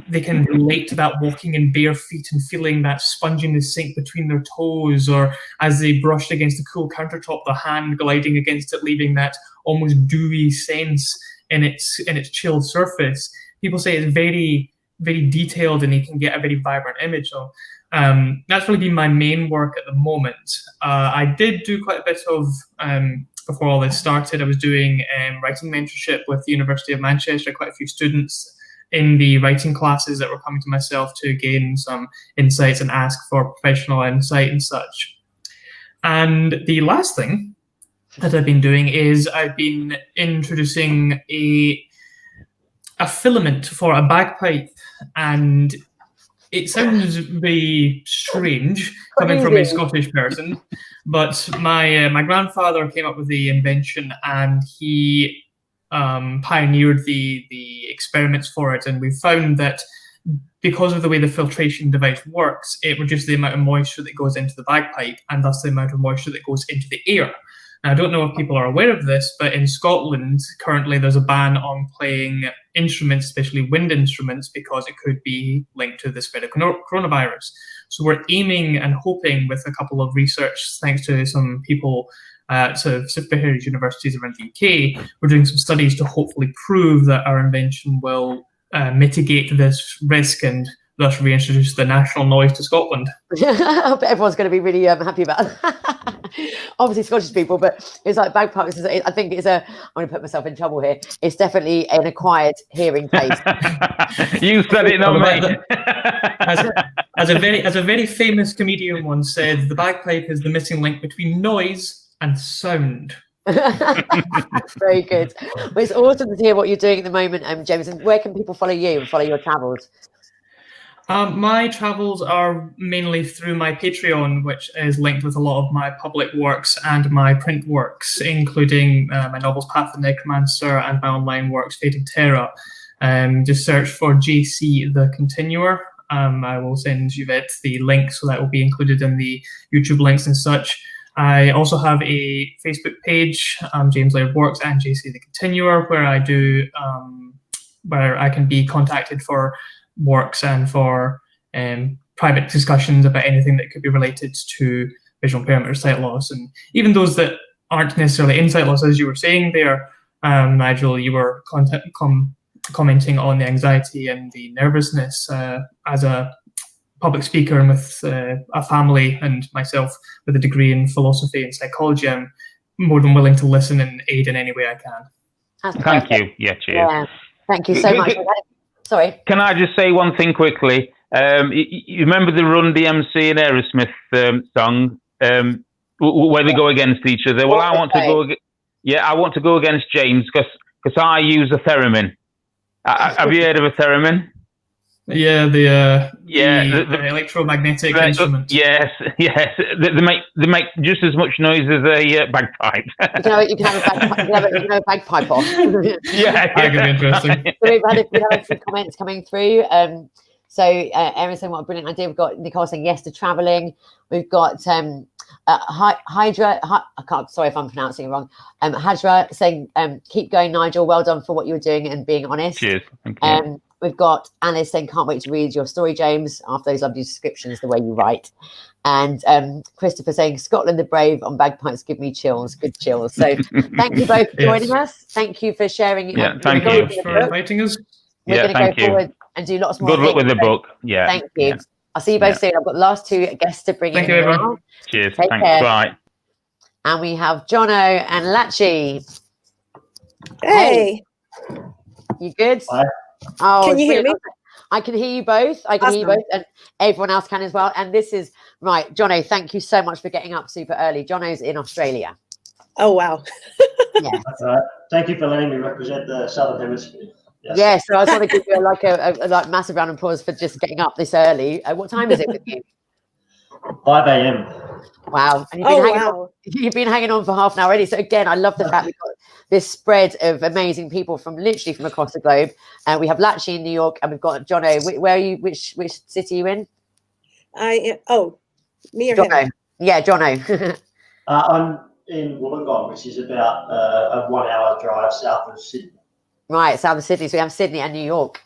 they can relate to that walking in bare feet and feeling that sponginess sink between their toes, or as they brushed against the cool countertop, the hand gliding against it, leaving that almost dewy sense in its chilled surface. People say it's very, very detailed, and you can get a very vibrant image. So that's really been my main work at the moment. I did do quite a bit of, before all this started, I was doing writing mentorship with the University of Manchester, quite a few students in the writing classes that were coming to myself to gain some insights and ask for professional insight and such. And the last thing that I've been doing is I've been introducing a filament for a bagpipe, and it sounds very strange coming from a Scottish person, but my grandfather came up with the invention, and he pioneered the experiments for it, and we found that because of the way the filtration device works, it reduces the amount of moisture that goes into the bagpipe, and thus the amount of moisture that goes into the air. Now, I don't know if people are aware of this, but in Scotland currently there's a ban on playing instruments, especially wind instruments, because it could be linked to the spread of coronavirus. So we're aiming and hoping, with a couple of research, thanks to some people at various universities around the UK, we're doing some studies to hopefully prove that our invention will mitigate this risk and thus reintroduce the national noise to Scotland. I bet everyone's going to be really happy about that. Obviously Scottish people, but it's like bagpipes. I think it's I'm going to put myself in trouble here. It's definitely an acquired hearing taste. You said it, not me. As a very famous comedian once said, the bagpipe is the missing link between noise and sound. Very good. Well, it's awesome to hear what you're doing at the moment, James. And where can people follow you and follow your travels? My travels are mainly through my Patreon, which is linked with a lot of my public works and my print works, including my novels Path of the Necromancer and my online works Fate of Terra. Just search for JC the Continuer. I will send you the link, so that will be included in the YouTube links and such. I also have a Facebook page, James Laird Works and JC the Continuer, where I do where I can be contacted for works and for private discussions about anything that could be related to visual impairment or sight loss. And even those that aren't necessarily in sight loss, as you were saying there, Nigel, you were commenting on the anxiety and the nervousness as a public speaker and with a family, and myself with a degree in philosophy and psychology. I'm more than willing to listen and aid in any way I can. Thank you. Yeah, cheers. Yeah. Thank you so much. Sorry. Can I just say one thing quickly? You remember the Run DMC and Aerosmith song where they go against each other? Well, I want to go against James because I use a theremin. Have you heard of a theremin? Yeah, the electromagnetic instrument. Yes. They make just as much noise as a bagpipe. You can have a bagpipe off. Yeah, that could be interesting. So we've had a few comments coming through. So Erin saying, what a brilliant idea. We've got Nicole saying yes to travelling. We've got Hydra, I can't. Sorry if I'm pronouncing it wrong. Hydra saying, "Keep going, Nigel. Well done for what you're doing and being honest." Cheers. Thank you. We've got Alice saying, "Can't wait to read your story, James. After those lovely descriptions, the way you write." And Christopher saying, "Scotland the brave on bagpipes give me chills, good chills." So thank you both for joining us. Thank you for sharing. Yeah, thank you for inviting us. We're going to go forward and do lots more. Good luck with the book. Yeah. Thank you. Yeah. I'll see you both soon. I've got the last two guests to bring Thank in you, now. everyone. Cheers. Take Thanks. care. Bye. And we have Jono and Lachi. Hey. You good? Hi. Oh, Can you hear me? I can hear you both. I can hear you both, and everyone else can as well. And this is right, Jono. Thank you so much for getting up super early. Jono's in Australia. Oh wow. Yeah. That's all right. Thank you for letting me represent the Southern Hemisphere. Yes. Yeah. So I just want to give you a massive round of applause for just getting up this early. What time is it with you? 5 a.m. Wow. And you've been hanging on for half an hour already. So again, I love the fact we've got this spread of amazing people from literally from across the globe. We have Lachi in New York, and we've got Jono. Where are you? Which city are you in? Me or Jono. him? Yeah, Jono. I'm in Wollongong, which is about a 1 hour drive south of Sydney. Right, south of Sydney. So we have Sydney and New York.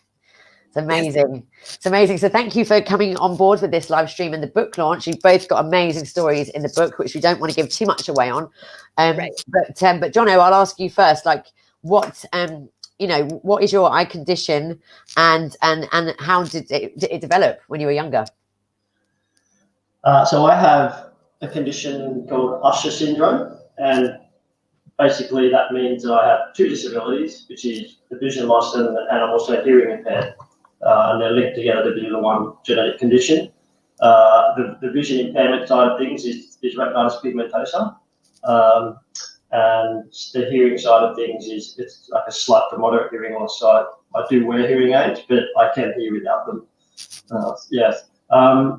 It's amazing. It's amazing. So thank you for coming on board with this live stream and the book launch. You've both got amazing stories in the book, which we don't want to give too much away on. Right. But Jono, I'll ask you first, like what what is your eye condition and how did it develop when you were younger? So I have a condition called Usher syndrome, and basically that means I have two disabilities, which is the vision loss and I'm also hearing impaired. And they're linked together to be the one genetic condition. The vision impairment side of things is retinitis pigmentosa, and the hearing side of things is it's like a slight to moderate hearing loss. So I do wear hearing aids, but I can hear without them. Yes. I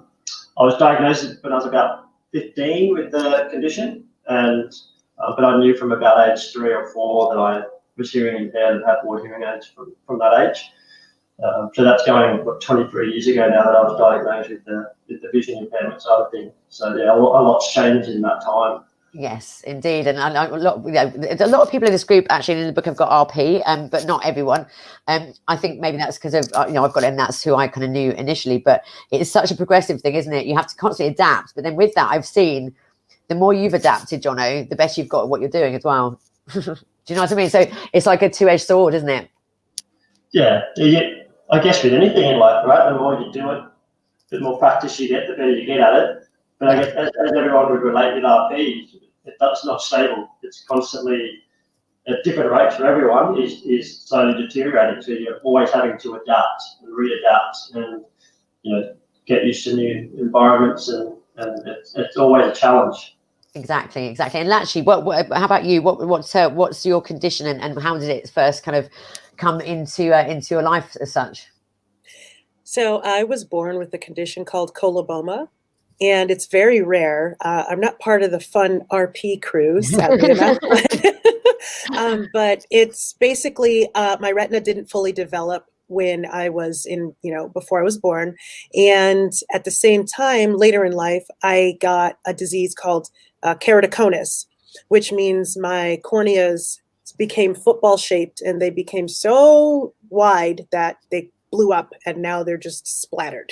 was diagnosed when I was about 15 with the condition, and but I knew from about age 3 or 4 that I was hearing impaired and had wore hearing aids from that age. So that's going 23 years ago now that I was diagnosed with the vision impairment side of things. So yeah, a lot's changed in that time. Yes, indeed, and a lot of people in this group actually in the book have got RP, but not everyone. I think maybe that's because of I've got it, and that's who I kind of knew initially. But it's such a progressive thing, isn't it? You have to constantly adapt. But then with that, I've seen the more you've adapted, Jono, the better you've got at what you're doing as well. Do you know what I mean? So it's like a two-edged sword, isn't it? Yeah. I guess with anything in life, right? The more you do it, the more practice you get, the better you get at it. But I guess as everyone would relate with RP, that's not stable. It's constantly at different rates for everyone is slowly deteriorating. So you're always having to adapt and readapt and get used to new environments and it's always a challenge. Exactly. And Lachi, how about you? What's your condition and how did it first kind of come into your life as such? So I was born with a condition called coloboma, and it's very rare. I'm not part of the fun RP crew, sadly enough, but it's basically my retina didn't fully develop when I was before I was born. And at the same time, later in life, I got a disease called keratoconus, which means my corneas became football shaped and they became so wide that they blew up and now they're just splattered.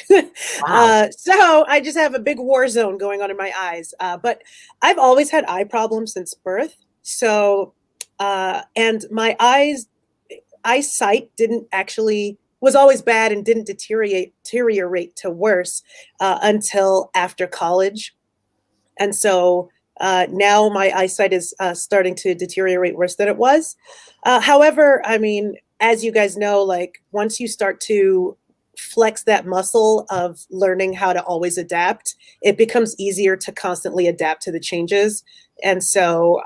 Wow. So I just have a big war zone going on in my eyes. But I've always had eye problems since birth. So, and my eyesight was always bad and didn't deteriorate to worse until after college. And so now my eyesight is starting to deteriorate worse than it was. However, I mean, as you guys know, like once you start to flex that muscle of learning how to always adapt, it becomes easier to constantly adapt to the changes. And so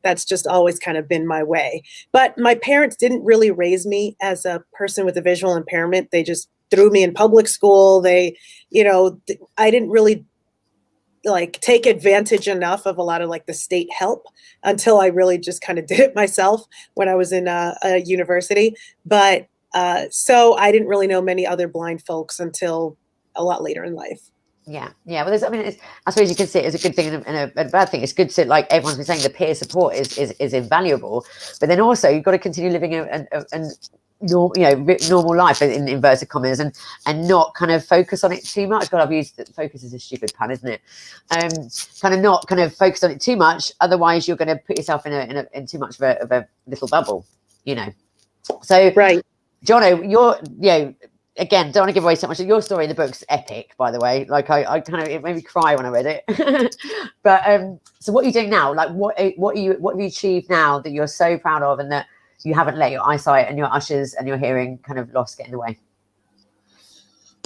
that's just always kind of been my way. But my parents didn't really raise me as a person with a visual impairment. They just threw me in public school. I didn't really take advantage enough of a lot of the state help until I really just kind of did it myself when I was in a university. But so I didn't really know many other blind folks until a lot later in life. Yeah. Well, I mean, I suppose you can see it as a good thing and a bad thing. It's good to, like everyone's been saying, the peer support is invaluable. But then also you've got to continue living a normal life in inverted commas and not kind of focus on it too much. God, I've used focus is a stupid pun, isn't it? Kind of not kind of focus on it too much. Otherwise, you're going to put yourself in too much of a little bubble, So, right, Jono, again, don't want to give away so much of your story in the book's epic, by the way. Like I kind of, it made me cry when I read it. But so what are you doing now? Like what have you achieved now that you're so proud of, and that you haven't let your eyesight and your ushers and your hearing kind of loss get in the way?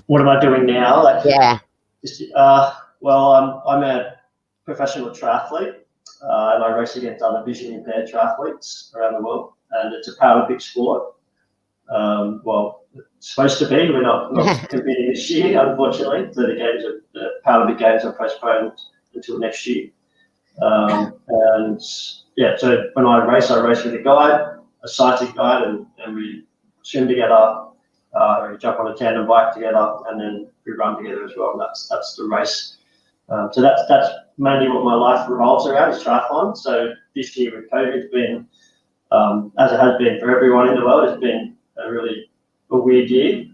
What am I doing now? Yeah. Well, I'm a professional triathlete, and I race against other vision impaired triathletes around the world, and it's a Paralympic sport. Well, it's supposed to be. We're not competing this year, unfortunately. So the Paralympic Games are postponed until next year. And yeah, so when I race with a guide, a sighted guide, and we swim together, we jump on a tandem bike together, and then we run together as well. And that's the race. So that's mainly what my life revolves around, is triathlon. So this year with COVID, it's been, as it has been for everyone in the world, it's been a weird year.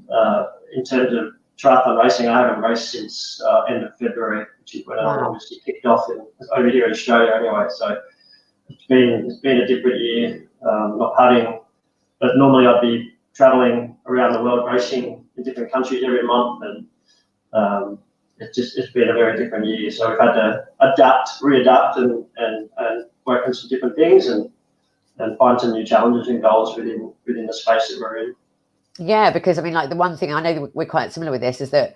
In terms of triathlon racing, I haven't raced since end of February, which is when I obviously kicked off over here in Australia anyway. So it's been a different year, not having, but normally I'd be traveling around the world racing in different countries every month, and it's been a very different year. So we've had to readapt and work on some different things and find some new challenges and goals within the space that we're in. Yeah, because I mean, like the one thing I know that we're quite similar with this is that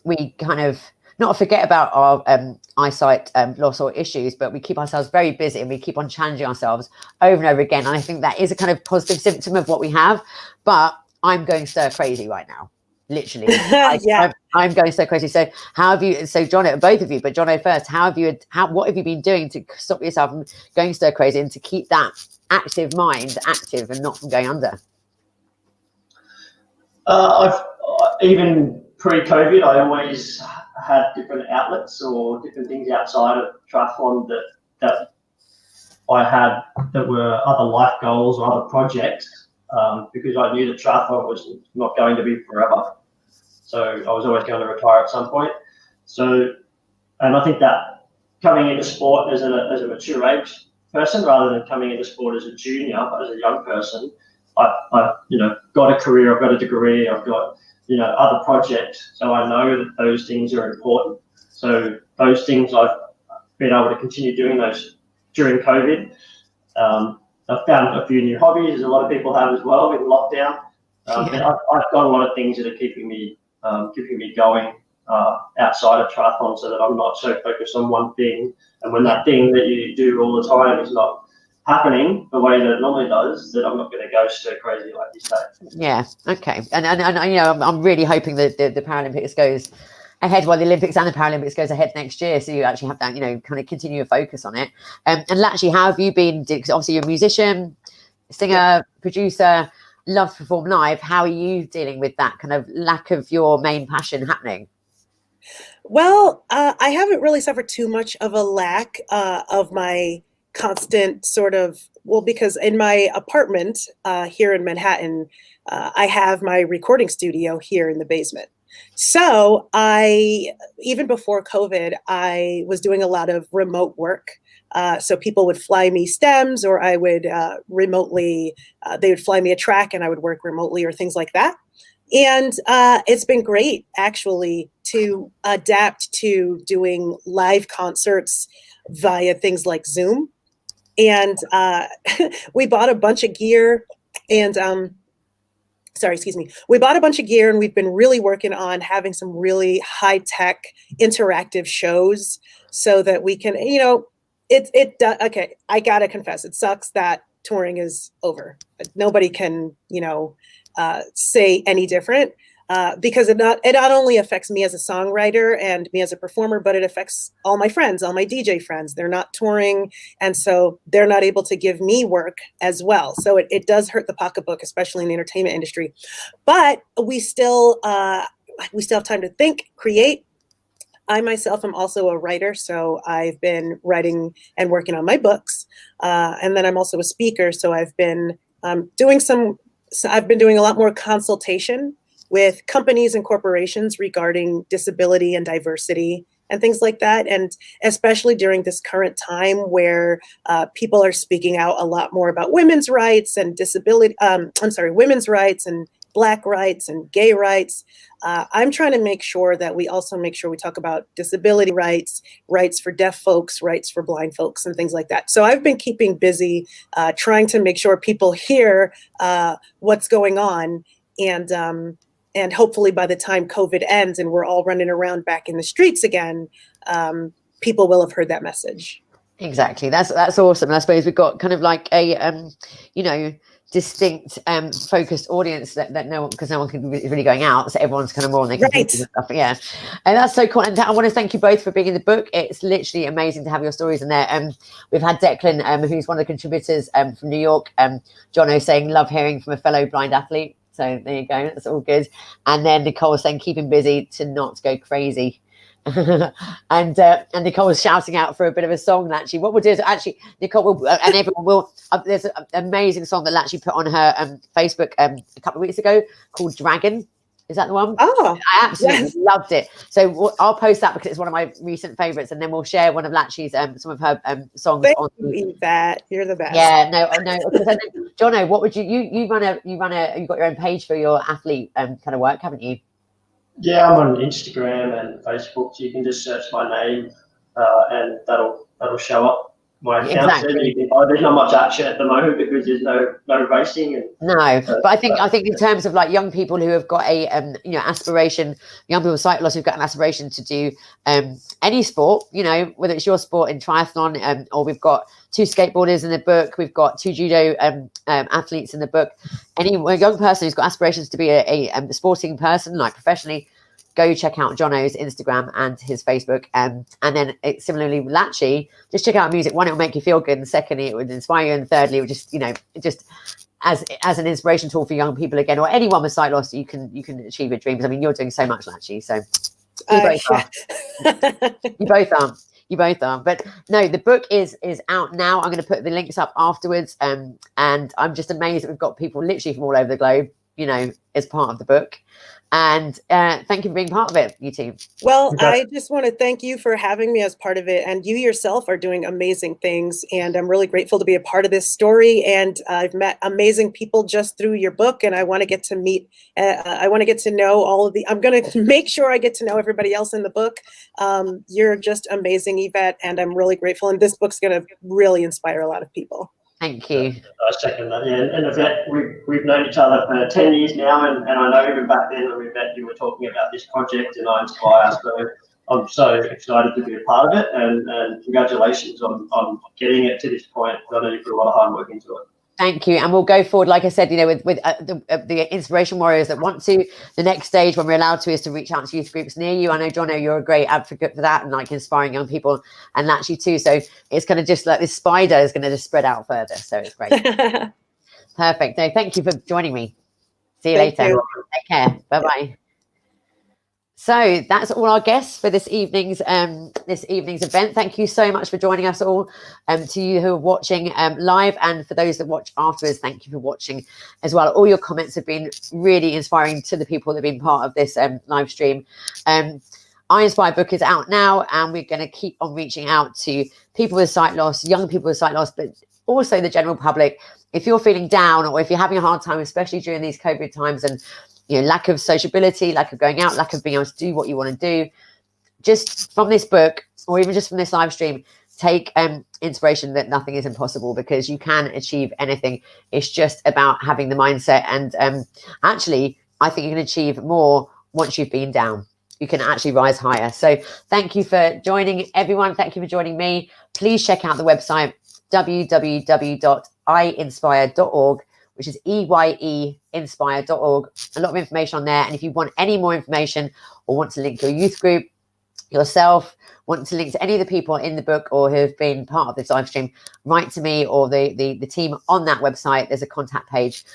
we kind of not forget about our eyesight loss or issues, but we keep ourselves very busy and we keep on challenging ourselves over and over again. And I think that is a kind of positive symptom of what we have. But I'm going stir crazy right now, literally. I'm going so crazy. So how have you? So Jono, both of you, but Jono first. What have you been doing to stop yourself from going stir crazy and to keep that active mind active and not from going under? I've even pre-COVID, I always had different outlets or different things outside of triathlon that I had that were other life goals or other projects, because I knew that triathlon was not going to be forever. So I was always going to retire at some point. So, and I think that coming into sport as a mature age person, rather than coming into sport as a junior, but as a young person, I've got a career, I've got a degree, I've got other projects, so I know that those things are important. So those things I've been able to continue doing those during COVID. I've found a few new hobbies, as a lot of people have as well in lockdown. But I've got a lot of things that are keeping me going outside of triathlon, so that I'm not so focused on one thing. And when that thing that you do all the time is not happening the way that it normally does, that I'm not going to go stir crazy like you say. Yeah. Okay. And I'm really hoping that the Paralympics goes ahead, while the Olympics and the Paralympics goes ahead next year, so you actually have that kind of continue your focus on it. And Latchy, how have you been? Because obviously you're a musician, singer, producer, love to perform live. How are you dealing with that kind of lack of your main passion happening? Well, I haven't really suffered too much of a lack of my constant sort of, because in my apartment here in Manhattan, I have my recording studio here in the basement. So even before COVID, I was doing a lot of remote work. So people would fly me stems, or I would remotely, they would fly me a track and I would work remotely or things like that. And it's been great, actually, to adapt to doing live concerts via things like Zoom. And we bought a bunch of gear and we bought a bunch of gear, and we've been really working on having some really high-tech interactive shows so that we can, okay, I gotta confess, it sucks that touring is over. Nobody can, say any different. Because it not only affects me as a songwriter and me as a performer, but it affects all my friends, all my DJ friends. They're not touring, and so they're not able to give me work as well. So it does hurt the pocketbook, especially in the entertainment industry. But we still have time to think, create, I myself am also a writer, so I've been writing and working on my books, and then I'm also a speaker. So I've been doing a lot more consultation with companies and corporations regarding disability and diversity and things like that. And especially during this current time where people are speaking out a lot more about women's rights and women's rights and Black rights and gay rights. I'm trying to make sure that we also make sure we talk about disability rights, rights for deaf folks, rights for blind folks, and things like that. So I've been keeping busy trying to make sure people hear what's going on, and hopefully by the time COVID ends and we're all running around back in the streets again, people will have heard that message. Exactly. That's awesome. And I suppose we've got kind of like a distinct focused audience that no one, because no one can be really going out, so everyone's kind of more on their computers and stuff. Yeah, and that's so cool. And I want to thank you both for being in the book. It's literally amazing to have your stories in there. We've had Declan, who's one of the contributors from New York, Jono, saying love hearing from a fellow blind athlete. So there you go, that's all good. And then Nicole was saying keeping busy to not go crazy. and Nicole was shouting out for a bit of a song. Actually, what we'll do is Nicole will, and everyone will. There's an amazing song that Latchy put on her Facebook a couple of weeks ago called Dragon. Is that the one? Oh, I absolutely loved it. So I'll post that because it's one of my recent favorites, and then we'll share one of Latchy's some of her songs. Thank you, Yvette. You're the best. Yeah, no. Jono, what would you've got your own page for your athlete kind of work, haven't you? Yeah, I'm on Instagram and Facebook, so you can just search my name and that'll show up my account. Exactly. There's not much action at the moment because there's no racing. But I think in terms of like young people who have got a aspiration, young people with sight loss who've got an aspiration to do any sport, whether it's your sport in triathlon, or we've got 2 skateboarders in the book, we've got 2 judo athletes in the book. Any young person who's got aspirations to be a sporting person, like professionally, go check out Jono's Instagram and his Facebook. And then similarly with Latchy, just check out music. One, it'll make you feel good, and secondly, it would inspire you, and thirdly, it would just as an inspiration tool for young people again, or anyone with sight loss, you can achieve your dreams. I mean, you're doing so much, Latchy. So you both are. You both are. But no, the book is out now. I'm going to put the links up afterwards. And I'm just amazed that we've got people literally from all over the globe, as part of the book. And thank you for being part of it, you two. Well, I just want to thank you for having me as part of it. And you yourself are doing amazing things. And I'm really grateful to be a part of this story. And I've met amazing people just through your book. And I want to get to meet, I want to get to know I'm going to make sure I get to know everybody else in the book. You're just amazing, Yvette. And I'm really grateful. And this book's going to really inspire a lot of people. Thank you. I second that. Yeah, and Yvette, we've known each other for 10 years now, and I know even back then when we met, you were talking about this project, and I inspire. So I'm so excited to be a part of it, and congratulations on getting it to this point. I know you put a lot of hard work into it. Thank you. And we'll go forward, like I said, with the inspiration warriors that want to. The next stage, when we're allowed to, is to reach out to youth groups near you. I know, Jono, you're a great advocate for that and like inspiring young people, and actually too. So it's kind of just like this spider is going to just spread out further. So it's great. Perfect. No, thank you for joining me. See you later. Take care. Bye-bye. So that's all our guests for this evening's event. Thank you so much for joining us all. To you who are watching live, and for those that watch afterwards, thank you for watching as well. All your comments have been really inspiring to the people that have been part of this live stream. I Inspire book is out now, and we're going to keep on reaching out to people with sight loss, young people with sight loss, but also the general public. If you're feeling down, or if you're having a hard time, especially during these COVID times, and lack of sociability, lack of going out, lack of being able to do what you want to do, just from this book, or even just from this live stream, take inspiration that nothing is impossible, because you can achieve anything. It's just about having the mindset. And actually, I think you can achieve more once you've been down. You can actually rise higher. So thank you for joining, everyone. Thank you for joining me. Please check out the website, www.iinspire.org, which is EYEinspire.org. A lot of information on there. And if you want any more information, or want to link your youth group, yourself, want to link to any of the people in the book or who have been part of this live stream, write to me or the team on that website. There's a contact page.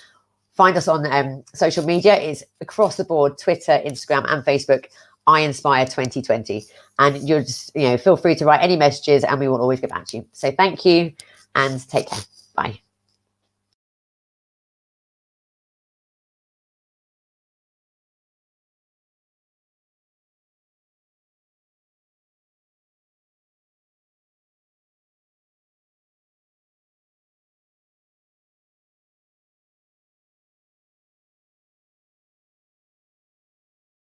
Find us on social media. It's across the board, Twitter, Instagram, and Facebook. I Inspire 2020. And you're just, feel free to write any messages and we will always get back to you. So thank you and take care. Bye.